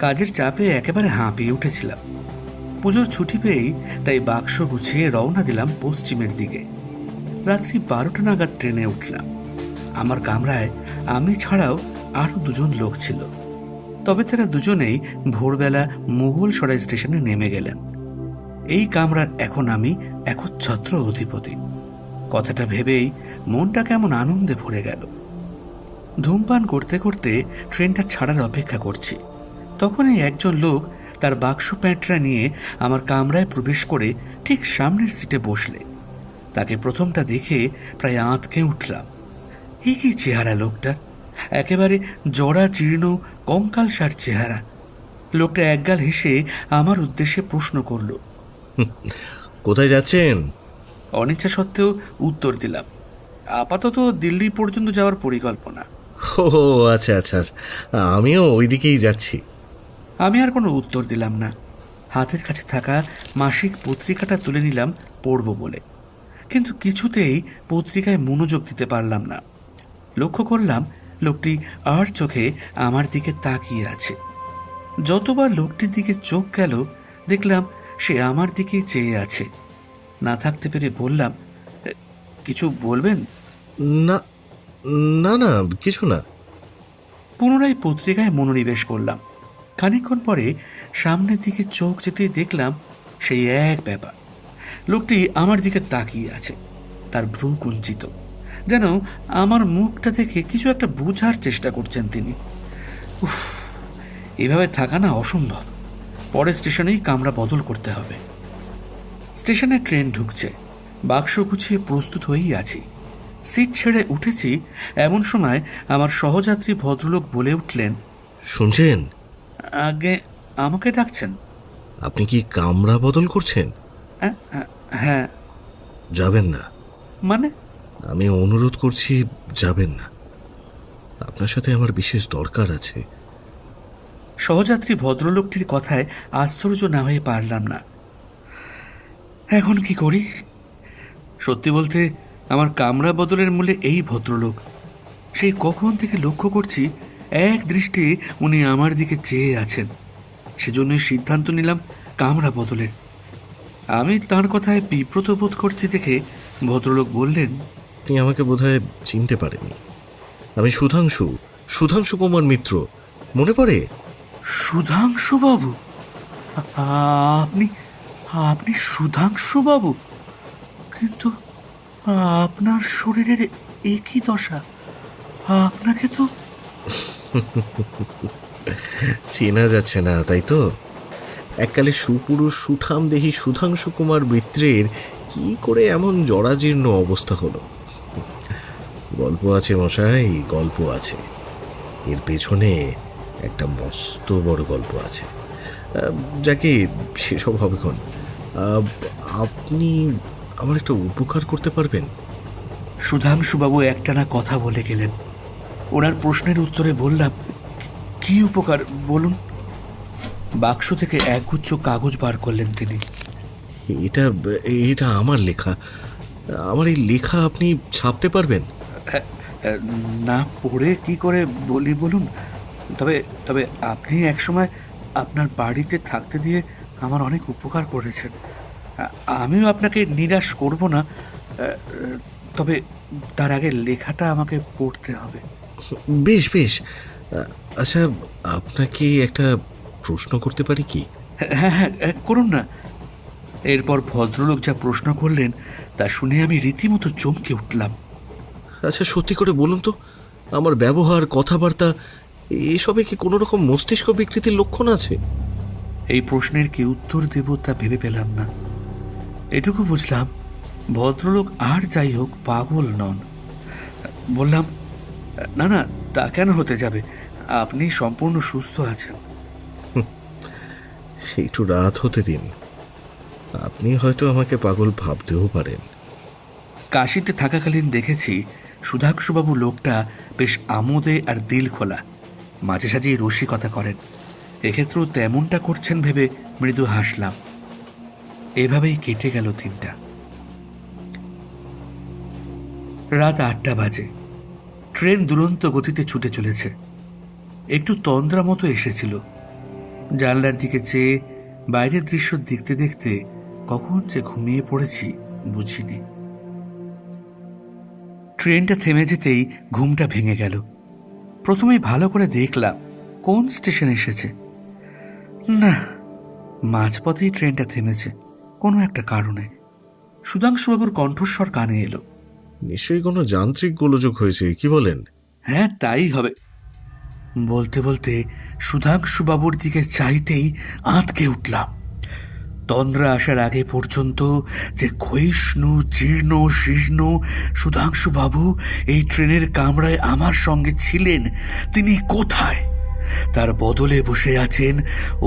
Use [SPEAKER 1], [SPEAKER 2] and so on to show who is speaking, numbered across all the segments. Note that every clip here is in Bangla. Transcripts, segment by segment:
[SPEAKER 1] কাজের চাপে একেবারে হাঁপিয়ে উঠেছিলাম। পুজোর ছুটি পেয়েই তাই বাক্স গুছিয়ে রওনা দিলাম পশ্চিমের দিকে। রাত্রি 12টা নাগাদ ট্রেনে উঠলাম। আমার কামরায় আমি ছাড়াও আরও 2জন লোক ছিল। তবে তারা দুজনেই ভোরবেলা মুঘলসরাই স্টেশনে নেমে গেলেন। এই কামরার এখন আমি একচ্ছত্র অধিপতি। কথাটা ভেবেই মনটা কেমন আনন্দে ভরে গেল। ধূমপান করতে করতে ট্রেনটা ছাড়ার অপেক্ষা করছি। তখনই একজন লোক তার বাক্স প্যাঁটরা নিয়ে আমার কামরায় প্রবেশ করে ঠিক সামনের সিটে বসলে। তাকে প্রথমটা দেখে প্রায় আঁতকে উঠলাম। এই কি চেহারা লোকটার! একেবারে জড়া জীর্ণ কঙ্কালসার চেহারা। লোকটা একগাল হেসে আমার উদ্দেশ্যে প্রশ্ন করল,
[SPEAKER 2] কোথায় যাচ্ছেন?
[SPEAKER 1] অনিচ্ছা সত্ত্বেও উত্তর দিলাম, আপাতত দিল্লি পর্যন্ত যাওয়ার পরিকল্পনা।
[SPEAKER 2] ও আচ্ছা আচ্ছা, আমিও ওই দিকেই যাচ্ছি।
[SPEAKER 1] আমি আর কোনো উত্তর দিলাম না। হাতের কাছে থাকা মাসিক পত্রিকাটা তুলে নিলাম পড়ব বলে, কিন্তু কিছুতেই পত্রিকায় মনোযোগ দিতে পারলাম না। লক্ষ্য করলাম লোকটি আর চোখে আমার দিকে তাকিয়ে আছে। যতবার লোকটির দিকে চোখ গেল দেখলাম সে আমার দিকেই চেয়ে আছে। না থাকতে পেরে বললাম, কিছু বলবেন?
[SPEAKER 2] না না না, কিছু না।
[SPEAKER 1] পুনরায় পত্রিকায় মনোনিবেশ করলাম। খানিকক্ষণ পরে সামনের দিকে চোখ যেতেই দেখলাম সেই এক ব্যাপার। লোকটি আমার দিকে তাকিয়ে আছে, তার ভ্রু কুঞ্চিত, যেন আমার মুখটা দেখে কিছু একটা বোঝার চেষ্টা করছেন তিনি। উফ, এভাবে থাকা না অসম্ভব। পরের স্টেশনেই কামরা বদল করতে হবে। স্টেশনে ট্রেন ঢুকছে। বাক্স গুছিয়ে প্রস্তুত হয়েই আছি। সিট ছেড়ে উঠেছি, এমন সময় আমার সহযাত্রী ভদ্রলোক বলে উঠলেন,
[SPEAKER 2] শুনছেন?
[SPEAKER 1] আগে আমাকে ডাকছেন?
[SPEAKER 2] আপনি কি কামরা বদল করছেন?
[SPEAKER 1] হ্যাঁ।
[SPEAKER 2] যাবেন না?
[SPEAKER 1] মানে?
[SPEAKER 2] আমি অনুরোধ করছি, যাবেন না। আপনার সাথে আমার বিশেষ দরকার আছে।
[SPEAKER 1] সহযাত্রী ভদ্রলোকটির কথায় আশ্চর্য না হয়ে পারলাম না। এখন কি করি? সত্যি বলতে আমার কামরা বদলের মূলে এই ভদ্রলোক। সেই কখন থেকে লক্ষ্য করছি এক দৃষ্টি উনি আমার দিকে চেয়ে আছেন। সেজন্যই সিদ্ধান্ত নিলাম কামরা বদলের। আমি তার কথায় বিব্রত বোধ করছি দেখে ভদ্রলোক বললেন,
[SPEAKER 2] আপনি আমাকে বোধহয় চিনতে পারেননি। আমি সুধাংশু কুমার মিত্র। মনে পড়ে?
[SPEAKER 1] সুধাংশুবাবু? আপনি আপনি সুধাংশুবাবু? কিন্তু আপনার শরীরের একই দশা। আপনাকে তো
[SPEAKER 2] চেনা যাচ্ছে না, তাই তো? এককালে সুপুরুষ সুঠামদেহী সুধাংশু কুমার মিত্রের কি করে এমন জরাজীর্ণ অবস্থা হলো? গল্প আছে মশাই, গল্প আছে। এর পেছনে একটা মস্ত বড় গল্প আছে। যাকে সেসব হবে ক্ষণ। আপনি আমার একটা উপকার করতে পারবেন?
[SPEAKER 1] সুধাংশুবাবু একটানা কথা বলে গেলেন। ওনার প্রশ্নের উত্তরে বললাম, কি উপকার বলুন? বাক্স থেকে একগুচ্ছ কাগজ বার করলেন তিনি।
[SPEAKER 2] এটা এটা আমার লেখা। আমার এই লেখা আপনি ছাপতে পারবেন?
[SPEAKER 1] না পড়ে কি করে বলি বলুন? তবে তবে আপনি একসময় আপনার বাড়িতে থাকতে দিয়ে আমার অনেক উপকার করেছেন। আমিও আপনাকে নিরাশ করব না, তবে তার আগে লেখাটা আমাকে পড়তে হবে।
[SPEAKER 2] বেশ বেশ। আচ্ছা, আপনাকে একটা প্রশ্ন করতে পারি কি?
[SPEAKER 1] হ্যাঁ হ্যাঁ, করুন না। এরপর ভদ্রলোক যা প্রশ্ন করলেন তা শুনে আমি রীতিমতো চমকে উঠলাম।
[SPEAKER 2] আচ্ছা, সত্যি করে বলুন তো, আমার ব্যবহার, কথাবার্তা এসবে কি কোনো রকম মস্তিষ্ক বিকৃতির লক্ষণ আছে?
[SPEAKER 1] এই প্রশ্নের কি উত্তর দেব তা ভেবে পেলাম না। এটুকু বুঝলাম ভদ্রলোক আর যাই হোক পাগল নন। বললাম, না না, তা কেন হতে যাবে? আপনি সম্পূর্ণ সুস্থ আছেন।
[SPEAKER 2] একটু রাত হতে দিন। আপনি হয়তো আমাকে পাগল ভাবতেও পারেন।
[SPEAKER 1] কাশিতে থাকাকালীন দেখেছি সুধাংশুবাবু লোকটা বেশ আমোদে আর দিল খোলা, মাঝে সাঝেই রসিকতা করেন। এক্ষেত্রেও তেমনটা করছেন ভেবে মৃদু হাসলাম। এভাবেই কেটে গেল দিনটা। রাত 8টা বাজে। ট্রেন দুরন্ত গতিতে ছুটে চলেছে। একটু তন্দ্রা মতো এসেছিল। জানলার দিকে চেয়ে বাইরের দৃশ্য দেখতে দেখতে কখন যে ঘুমিয়ে পড়েছি বুঝিনি। ট্রেনটা থেমে যেতেই ঘুমটা ভেঙে গেল। প্রথমেই ভালো করে দেখলাম কোন স্টেশন এসেছে। না, মাঝপথেই ট্রেনটা থেমেছে কোনো একটা কারণে। সুধাংশুবাবুর কণ্ঠস্বর কানে এলো।
[SPEAKER 2] নিশ্চয়ই কোনো যান্ত্রিক গোলযোগ হয়েছে, কি বলেন?
[SPEAKER 1] হ্যাঁ, তাই হবে। বলতে বলতে সুধাংশুবাবুর দিকে চাইতেই আঁতকে উঠলাম। তন্দ্রা আসার আগে পর্যন্ত যে ক্ষয়িষ্ণু জীর্ণ শীর্ণ সুধাংশুবাবু এই ট্রেনের কামরায় আমার সঙ্গে ছিলেন, তিনি কোথায়? তার বদলে বসে আছেন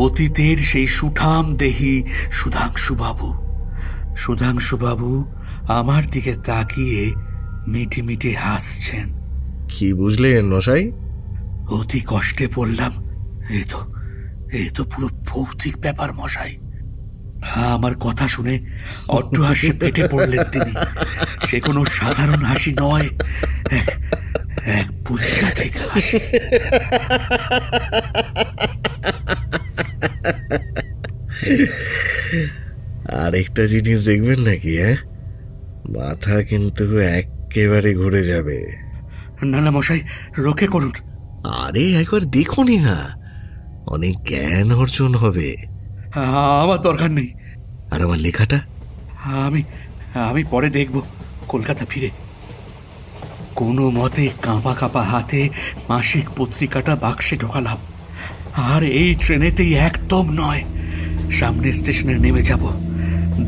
[SPEAKER 1] অতীতের সেই সুঠাম দেহি সুধাংশুবাবু। সুধাংশুবাবু আমার দিকে তাকিয়ে মিটি মিটি হাসছেন।
[SPEAKER 2] কি বুঝলেন মশাই?
[SPEAKER 1] অতি কষ্টে বললাম, এ তো পুরো ভৌতিক ব্যাপার মশাই। আমার কথা শুনে অট্টহাস্যে ফেটে পড়লেন তিনি। সে কোনো সাধারণ হাসি নয়, এক বৈশাচিক হাসি।
[SPEAKER 2] আরেকটা জিনিস দেখবেন নাকি? মাথা কিন্তু একেবারে ঘুরে যাবে।
[SPEAKER 1] না না মশাই, রক্ষে করুন।
[SPEAKER 2] আরে একবার দেখুনই না, অনেক জ্ঞান অর্জন হবে।
[SPEAKER 1] আমার দরকার নেই।
[SPEAKER 2] আর আমার লেখাটা?
[SPEAKER 1] আমি পরে দেখব কলকাতা ফিরে। কোনো মতে কাঁপা কাঁপা হাতে মাসিক পত্রিকাটা বাক্সে ঢোকালাম। আর এই ট্রেনেতেই একদম নয়, সামনের স্টেশনে নেমে যাব।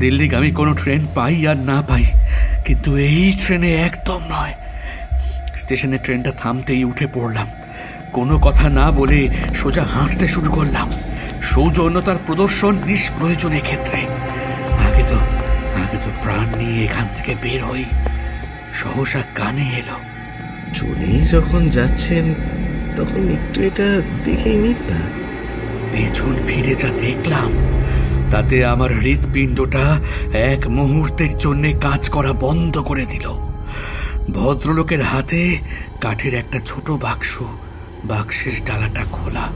[SPEAKER 1] দিল্লিগামী কোনো ট্রেন পাই আর না পাই, কিন্তু এই ট্রেনে একদম নয়। স্টেশনে ট্রেনটা থামতেই উঠে পড়লাম। কোনো কথা না বলে সোজা হাঁটতে শুরু করলাম। সৌজন্যতার প্রদর্শন নিষ্প্রয়োজনে ক্ষেত্রে। আগে তো প্রাণ নিয়ে এখান থেকে বের হই। সহসা কানে এলো,
[SPEAKER 2] চলেই যখন যাচ্ছেন তখন একটু এটা দেখেই নিন না।
[SPEAKER 1] পেছন ফিরে যা দেখলাম তাতে আমার হৃৎপিণ্ডটা এক মুহূর্তের জন্য কাজ করা বন্ধ করে দিল। ভদ্রলোকের হাতে কাঠের একটা ছোট বাক্স। বাক্সের ডালাটা খোলা।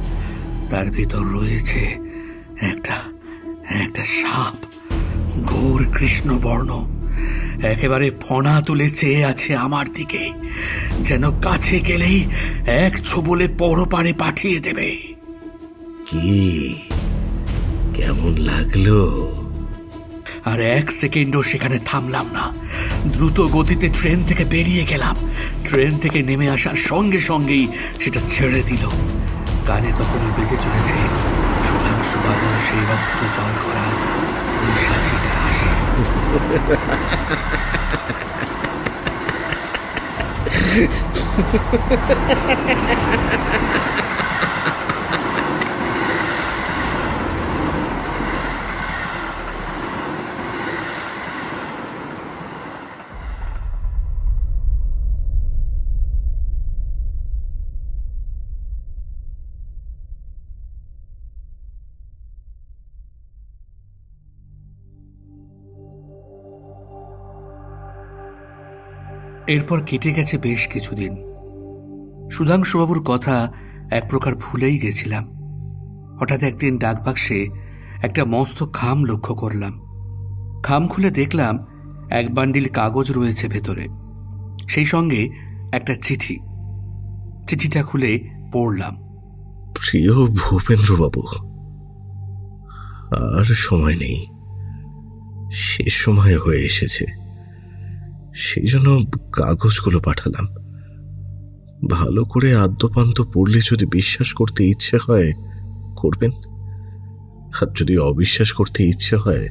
[SPEAKER 1] তার ভিতর রয়েছে একটা সাপ, ঘোর কৃষ্ণবর্ণ। একেবারে ফণা তুলে চেয়ে আছে আমার দিকে, যেন কাছে গেলেই এক ছোবলে পরপারে পাঠিয়ে দেবে।
[SPEAKER 2] কি কেমন লাগলো?
[SPEAKER 1] আর এক সেকেন্ডও সেখানে থামলাম না। দ্রুত গতিতে ট্রেন থেকে বেরিয়ে গেলাম। ট্রেন থেকে নেমে আসার সঙ্গে সঙ্গেই সেটা ছেড়ে দিল। কানে তখনই বেজে চলেছে সুধাংশুবাবুর সেই রক্ত জল করা বৈশাচিক হাসি। এরপর কেটে গেছে বেশ কিছুদিন। সুধাংশুবাবুর কথা এক প্রকার ভুলেই গেছিলাম। হঠাৎ একদিন ডাকবাক্সে একটা মস্ত খাম লক্ষ্য করলাম। খাম খুলে দেখলাম এক বান্ডিল কাগজ রয়েছে ভেতরে, সেই সঙ্গে একটা চিঠি। চিঠিটা খুলে পড়লাম।
[SPEAKER 2] প্রিয় ভূপেন্দ্রবাবু, আর সময় নেই, শেষ সময় হয়ে এসেছে। সেই জন্য কাগজগুলো পাঠালাম। ভালো করে আদ্যপান্ত পড়লে যদি বিশ্বাস করতে ইচ্ছে হয় করবেন, আর যদি অবিশ্বাস করতে ইচ্ছে হয়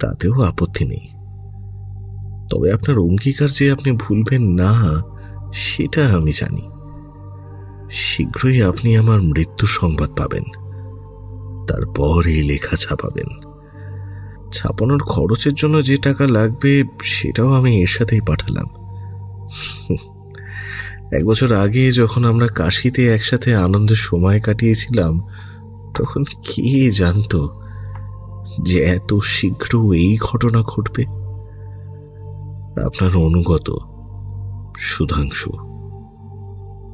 [SPEAKER 2] তাতেও আপত্তি নেই। তবে আপনার অঙ্গীকার যে আপনি ভুলবেন না সেটা আমি জানি। শীঘ্রই আপনি আমার মৃত্যু সংবাদ পাবেন, তারপর এই লেখা ছাপাবেন। ছাপানোর খরচের জন্য যে টাকা লাগবে সেটাও আমি এর সাথেই পাঠালাম। 1 বছর আগে যখন আমরা কাশীতে একসাথে আনন্দের সময় কাটিয়েছিলাম, তখন কে জানতো যে এত শীঘ্র এই ঘটনা ঘটবে। আপনার অনুগত সুধাংশু।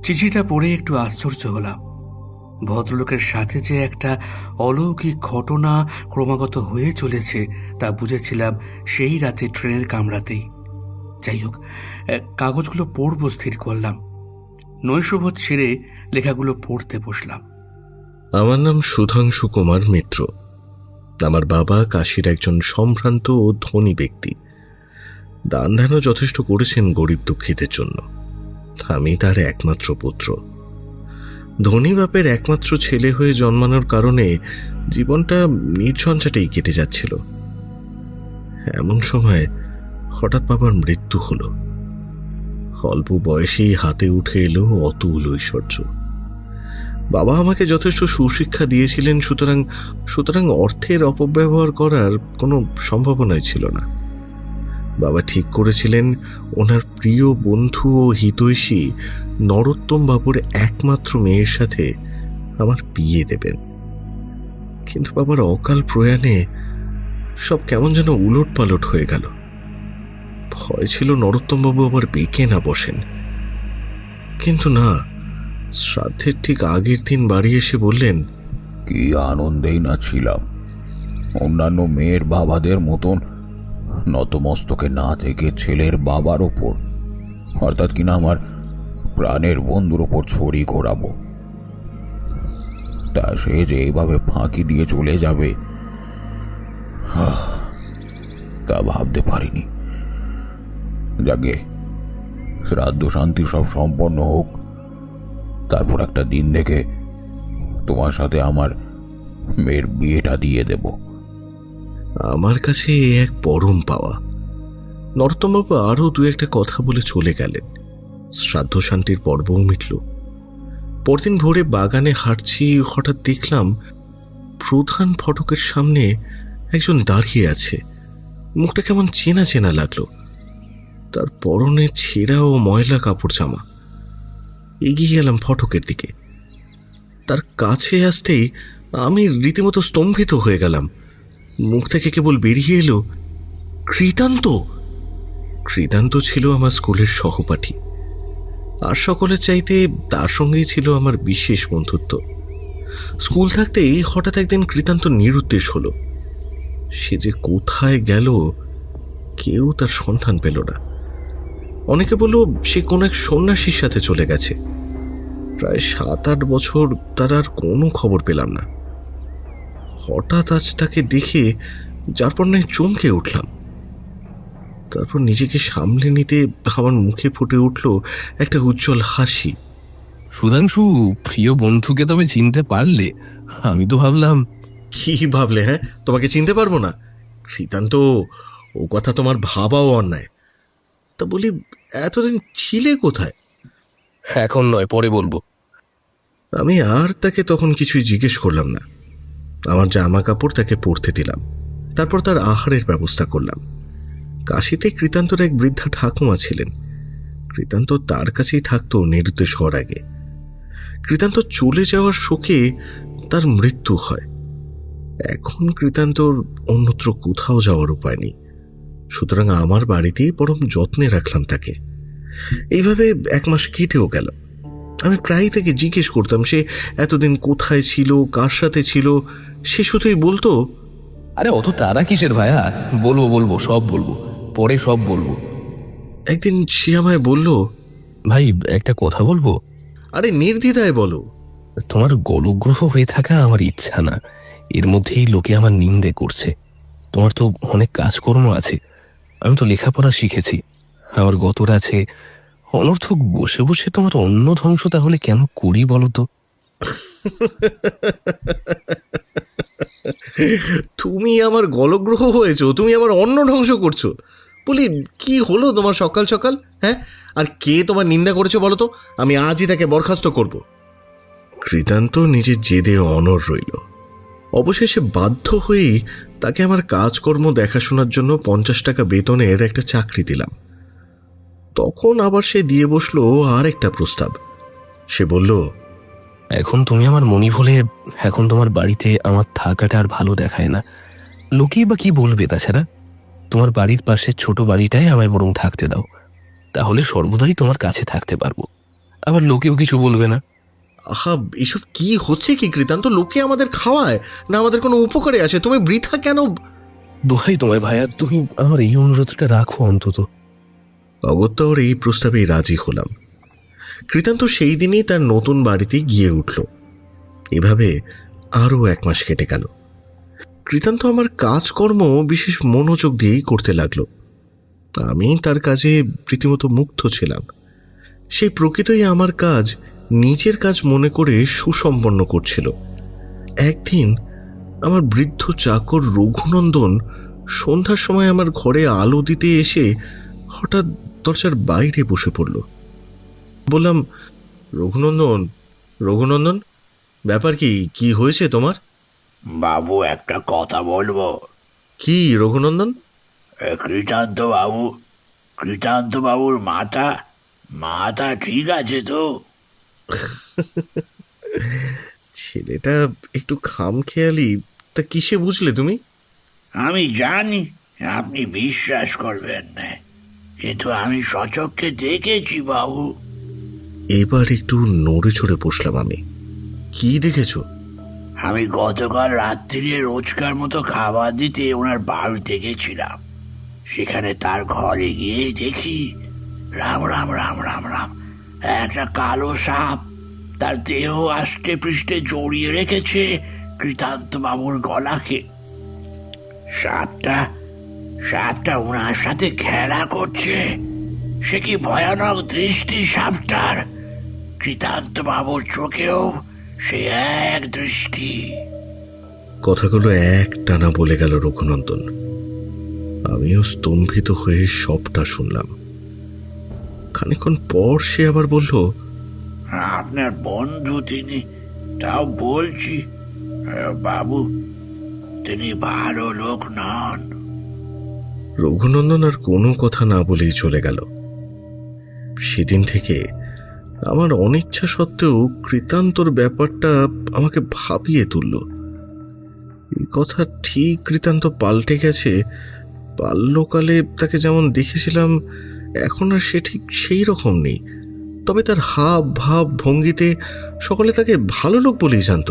[SPEAKER 1] চিঠিটা পড়ে একটু আশ্চর্য হলাম। ভদ্রলোকের সাথে যে একটা অলৌকিক ঘটনা ক্রমাগত হয়ে চলেছে তা বুঝেছিলাম সেই রাতে ট্রেনের কামরাতেই। যাই হোক, কাগজগুলো পড়ব স্থির করলাম। নৈশবোধ ছেড়ে লেখাগুলো পড়তে বসলাম।
[SPEAKER 2] আমার নাম সুধাংশু কুমার মিত্র। আমার বাবা কাশীর একজন সম্ভ্রান্ত ও ধনী ব্যক্তি। দান ধ্যানও যথেষ্ট করেছেন গরিব দুঃখীদের জন্য। আমি তার একমাত্র পুত্র। ধনী বাপের একমাত্র ছেলে হয়ে জন্মানোর কারণে জীবনটা নির্ঝঞ্ঝাটেই কেটে যাচ্ছিল। এমন সময় হঠাৎ বাবার মৃত্যু হলো। অল্প বয়সেই হাতে উঠে এলো অতুল ঐশ্বর্য। বাবা আমাকে যথেষ্ট সুশিক্ষা দিয়েছিলেন, সুতরাং অর্থের অপব্যবহার করার কোনো সম্ভাবনাই ছিল না। বাবা ঠিক করেছিলেন ওনার প্রিয় বন্ধু ও হিতৈষী নরোত্তম বাবুর একমাত্র মেয়ের সাথে আমার বিয়ে দেবেন। কিন্তু বাবার অকাল প্রয়াণে সব কেমন যেন উলট পালট হয়ে গেল। ভয় ছিল নরোত্তম বাবু আবার বেঁকে না বসেন। কিন্তু না, শ্রাদ্ধের ঠিক আগের দিন বাড়ি এসে বললেন,
[SPEAKER 3] কি আনন্দেই না ছিলাম। অন্যান্য মেয়ের বাবাদের মতন নতমস্তকে না থেকে ছেলের বাবার ওপর, অর্থাৎ কিনা আমার প্রাণের বন্ধুর ওপর ছড়ি ঘোরাবো। তা সে যে এইভাবে ফাঁকি দিয়ে চলে যাবে তা ভাবতে পারিনি। যাকে শ্রাদ্ধ শান্তি সব সম্পন্ন হোক, তারপর একটা দিন দেখে তোমার সাথে আমার মেয়ের বিয়েটা দিয়ে দেব।
[SPEAKER 2] আমার কাছে এক পরম পাওয়া। নরোত্তমবাবু আরও দু একটা কথা বলে চলে গেলেন। শ্রাদ্ধ শান্তির পর্বও মিটল। পরদিন ভোরে বাগানে হাঁটছি, হঠাৎ দেখলাম প্রধান ফটকের সামনে একজন দাঁড়িয়ে আছে। মুখটা কেমন চেনা চেনা লাগলো। তার পরনে ছেঁড়া ও ময়লা কাপড় জামা। এগিয়ে গেলাম ফটকের দিকে। তার কাছে আসতেই আমি রীতিমতো স্তম্ভিত হয়ে গেলাম। মুখ থেকে কেবল বেরিয়ে এলো, কৃতান্ত। কৃতান্ত ছিল আমার স্কুলের সহপাঠী। আর সকলের চাইতে তার সঙ্গেই ছিল আমার বিশেষ বন্ধুত্ব। স্কুল থাকতেই হঠাৎ একদিন কৃতান্ত নিরুদ্দেশ হলো। সে যে কোথায় গেল কেউ তার সন্ধান পেল না। অনেকে বলল সে কোন এক সন্ন্যাসীর সাথে চলে গেছে। প্রায় 7-8 বছর তার আর কোনো খবর পেলাম না। হঠাৎ আজ তাকে দেখে যার পর নয় চমকে উঠলাম। তারপর নিজেকে সামলে নিতে আমার মুখে ফুটে উঠল একটা উজ্জ্বল হাসি।
[SPEAKER 4] সুধাংশু, প্রিয় বন্ধুকে তবে চিনতে পারলে? আমি তো ভাবলাম।
[SPEAKER 2] কি ভাবলে? হ্যাঁ, তোমাকে চিনতে পারবো না? কৃতান্ত, ও কথা তোমার ভাবাও অন্যায়। তা বলি, এতদিন ছিলে কোথায়?
[SPEAKER 4] এখন নয়, পরে বলবো।
[SPEAKER 2] আমি আর তাকে তখন কিছুই জিজ্ঞেস করলাম না। আমার জামা কাপড় তাকে পরতে দিলাম। তারপর তার আহারের ব্যবস্থা করলাম। কাশীতে কৃতান্তর এক বৃদ্ধা ঠাকুমা ছিলেন। কৃতান্ত তার কাছেই থাকতো নিরুদ্দেশ হওয়ার আগে। কৃতান্ত চলে যাওয়ার শোকে তার মৃত্যু হয়। এখন কৃতান্তর অন্যত্র কোথাও যাওয়ার উপায় নেই। সুতরাং আমার বাড়িতেই পরম যত্নে রাখলাম তাকে। এইভাবে 1 মাস কেটেও গেল। আমি প্রায় তাকে জিজ্ঞেস করতাম সে এতদিন কোথায় ছিল, কার সাথে ছিল। সে শুধুই বলতো,
[SPEAKER 4] আরে অত তারা কিসের ভাইয়া, বলবো বলবো, সব বলবো, পরে সব বলবো।
[SPEAKER 2] একদিন সে আমায় বলল,
[SPEAKER 4] ভাই একটা কথা বলবো?
[SPEAKER 2] আরে নির্দ্বিধায় বলো।
[SPEAKER 4] তোমার গলগ্রহ হয়ে থাকা আমার ইচ্ছা না। এর মধ্যেই লোকে আমার নিন্দে করছে। তোমার তো অনেক কাজকর্ম আছে। আমি তো লেখাপড়া শিখেছি, আমার গতর আছে। অনর্থক বসে বসে তোমার অন্ন ধ্বংস তাহলে কেন করি বলো তো?
[SPEAKER 2] তুমি আমার গলগ্রহ হয়েছো, তুমি আমার অন্ন ধ্বংস করছো? বলি, কি হলো তোমার সকাল সকাল? হ্যাঁ, আর কে তোমার নিন্দা করেছো বলো তো? আমি আজই তাকে বরখাস্ত করব। কৃতান্ত নিজের জেদে অনড় রইল। অবশেষে বাধ্য হয়েই তাকে আমার কাজকর্ম দেখাশোনার জন্য 50 টাকা বেতনের একটা চাকরি দিলাম। তখন আবার সে দিয়ে বসলো আর একটা প্রস্তাব। সে বলল,
[SPEAKER 4] এখন তুমি আমার মনি বলে এখন তোমার বাড়িতে আমার থাকাটা আর ভালো দেখায় না। লোকেই বা কি বলবে? তাছাড়া তোমার বাড়ির পাশে ছোট বাড়িটাই আমায় বরং থাকতে দাও, তাহলে সর্বদাই তোমার কাছে থাকতে পারবো। আবার লোকেও কিছু বলবে না।
[SPEAKER 2] আহা, এসব কি হচ্ছে কি কৃতান্ত? লোকে আমাদের খাওয়ায় না আমাদের কোনো উপকারে আসে, তুমি বৃথা কেন?
[SPEAKER 4] দোহাই তোমায় ভাইয়া, তুমি আমার এই অনুরোধটা রাখো অন্তত।
[SPEAKER 2] অগত্যা ওর এই প্রস্তাবেই রাজি হলাম। কৃতান্ত সেই দিনই তার নতুন বাড়িতে গিয়ে উঠল। এভাবে আরও 1 মাস কেটে গেল। কৃতান্ত আমার কাজকর্ম বিশেষ মনোযোগ দিয়েই করতে লাগলো। আমি তার কাজে রীতিমতো মুগ্ধ ছিলাম। সেই প্রকৃতই আমার কাজ নিজের কাজ মনে করে সুসম্পন্ন করছিল। একদিন আমার বৃদ্ধ চাকর রঘুনন্দন সন্ধ্যার সময় আমার ঘরে আলো দিতে এসে হঠাৎ দরজার বাইরে বসে পড়ল। বললাম, রঘুনন্দন, রঘুনন্দন, ব্যাপার কি? কি হয়েছে তোমার?
[SPEAKER 5] বাবু, একটা কথা বলবো।
[SPEAKER 2] কি রঘুনন্দন?
[SPEAKER 5] কৃতান্ত বাবুর মাথা মাথা ঠিক আছে তো?
[SPEAKER 2] ছেলেটা একটু খামখেয়ালি, তা কিসে বুঝলে তুমি?
[SPEAKER 5] আমি জানি আপনি বিশ্বাস করবেন না, কিন্তু আমি সচক্ষে দেখেছি বাবু।
[SPEAKER 2] এবার একটু নড়ে চড়ে বসলাম আমি। কি দেখেছো?
[SPEAKER 5] আমি গতকাল রাত্রিরে রোজকার মতো খাবার দিতে ওনার বাড়িতে গেছিলাম। সেখানে তার ঘরে গিয়ে দেখি রাম রাম রাম রাম রাম একটা কালো সাপ তার দেহ আষ্টে পৃষ্ঠে জড়িয়ে রেখেছে কৃতান্ত বাবুর গলাকে। সাপটা ওনার সাথে খেলা করছে। সে কি ভয়ানক দৃষ্টি সাপটার! কৃতান্ত বাবুর চোখেও সে এক দৃষ্টি।
[SPEAKER 2] কথাগুলো এক টানা বলে গেল রঘুনন্দন। আমিও স্তম্ভিত হয়ে সবটা শুনলাম। খানিকক্ষণ পর সে আবার বলল,
[SPEAKER 5] আপনার বন্ধু তিনি, তাও বলছি বাবু, তিনি ভালো লোক নন।
[SPEAKER 2] রঘুনন্দন আর কোনো কথা না বলেই চলে গেল। সেদিন থেকে আমার অনিচ্ছা সত্ত্বেও কৃতান্তর ব্যাপারটা আমাকে ভাবিয়ে তুলল। এই কথা ঠিক, কৃতান্ত পাল্টে গেছে। বাল্যকালে তাকে যেমন দেখেছিলাম এখন আর সে ঠিক সেই রকম নেই। তবে তার হাব ভাব ভঙ্গিতে সকলে তাকে ভালো লোক বলেই জানত।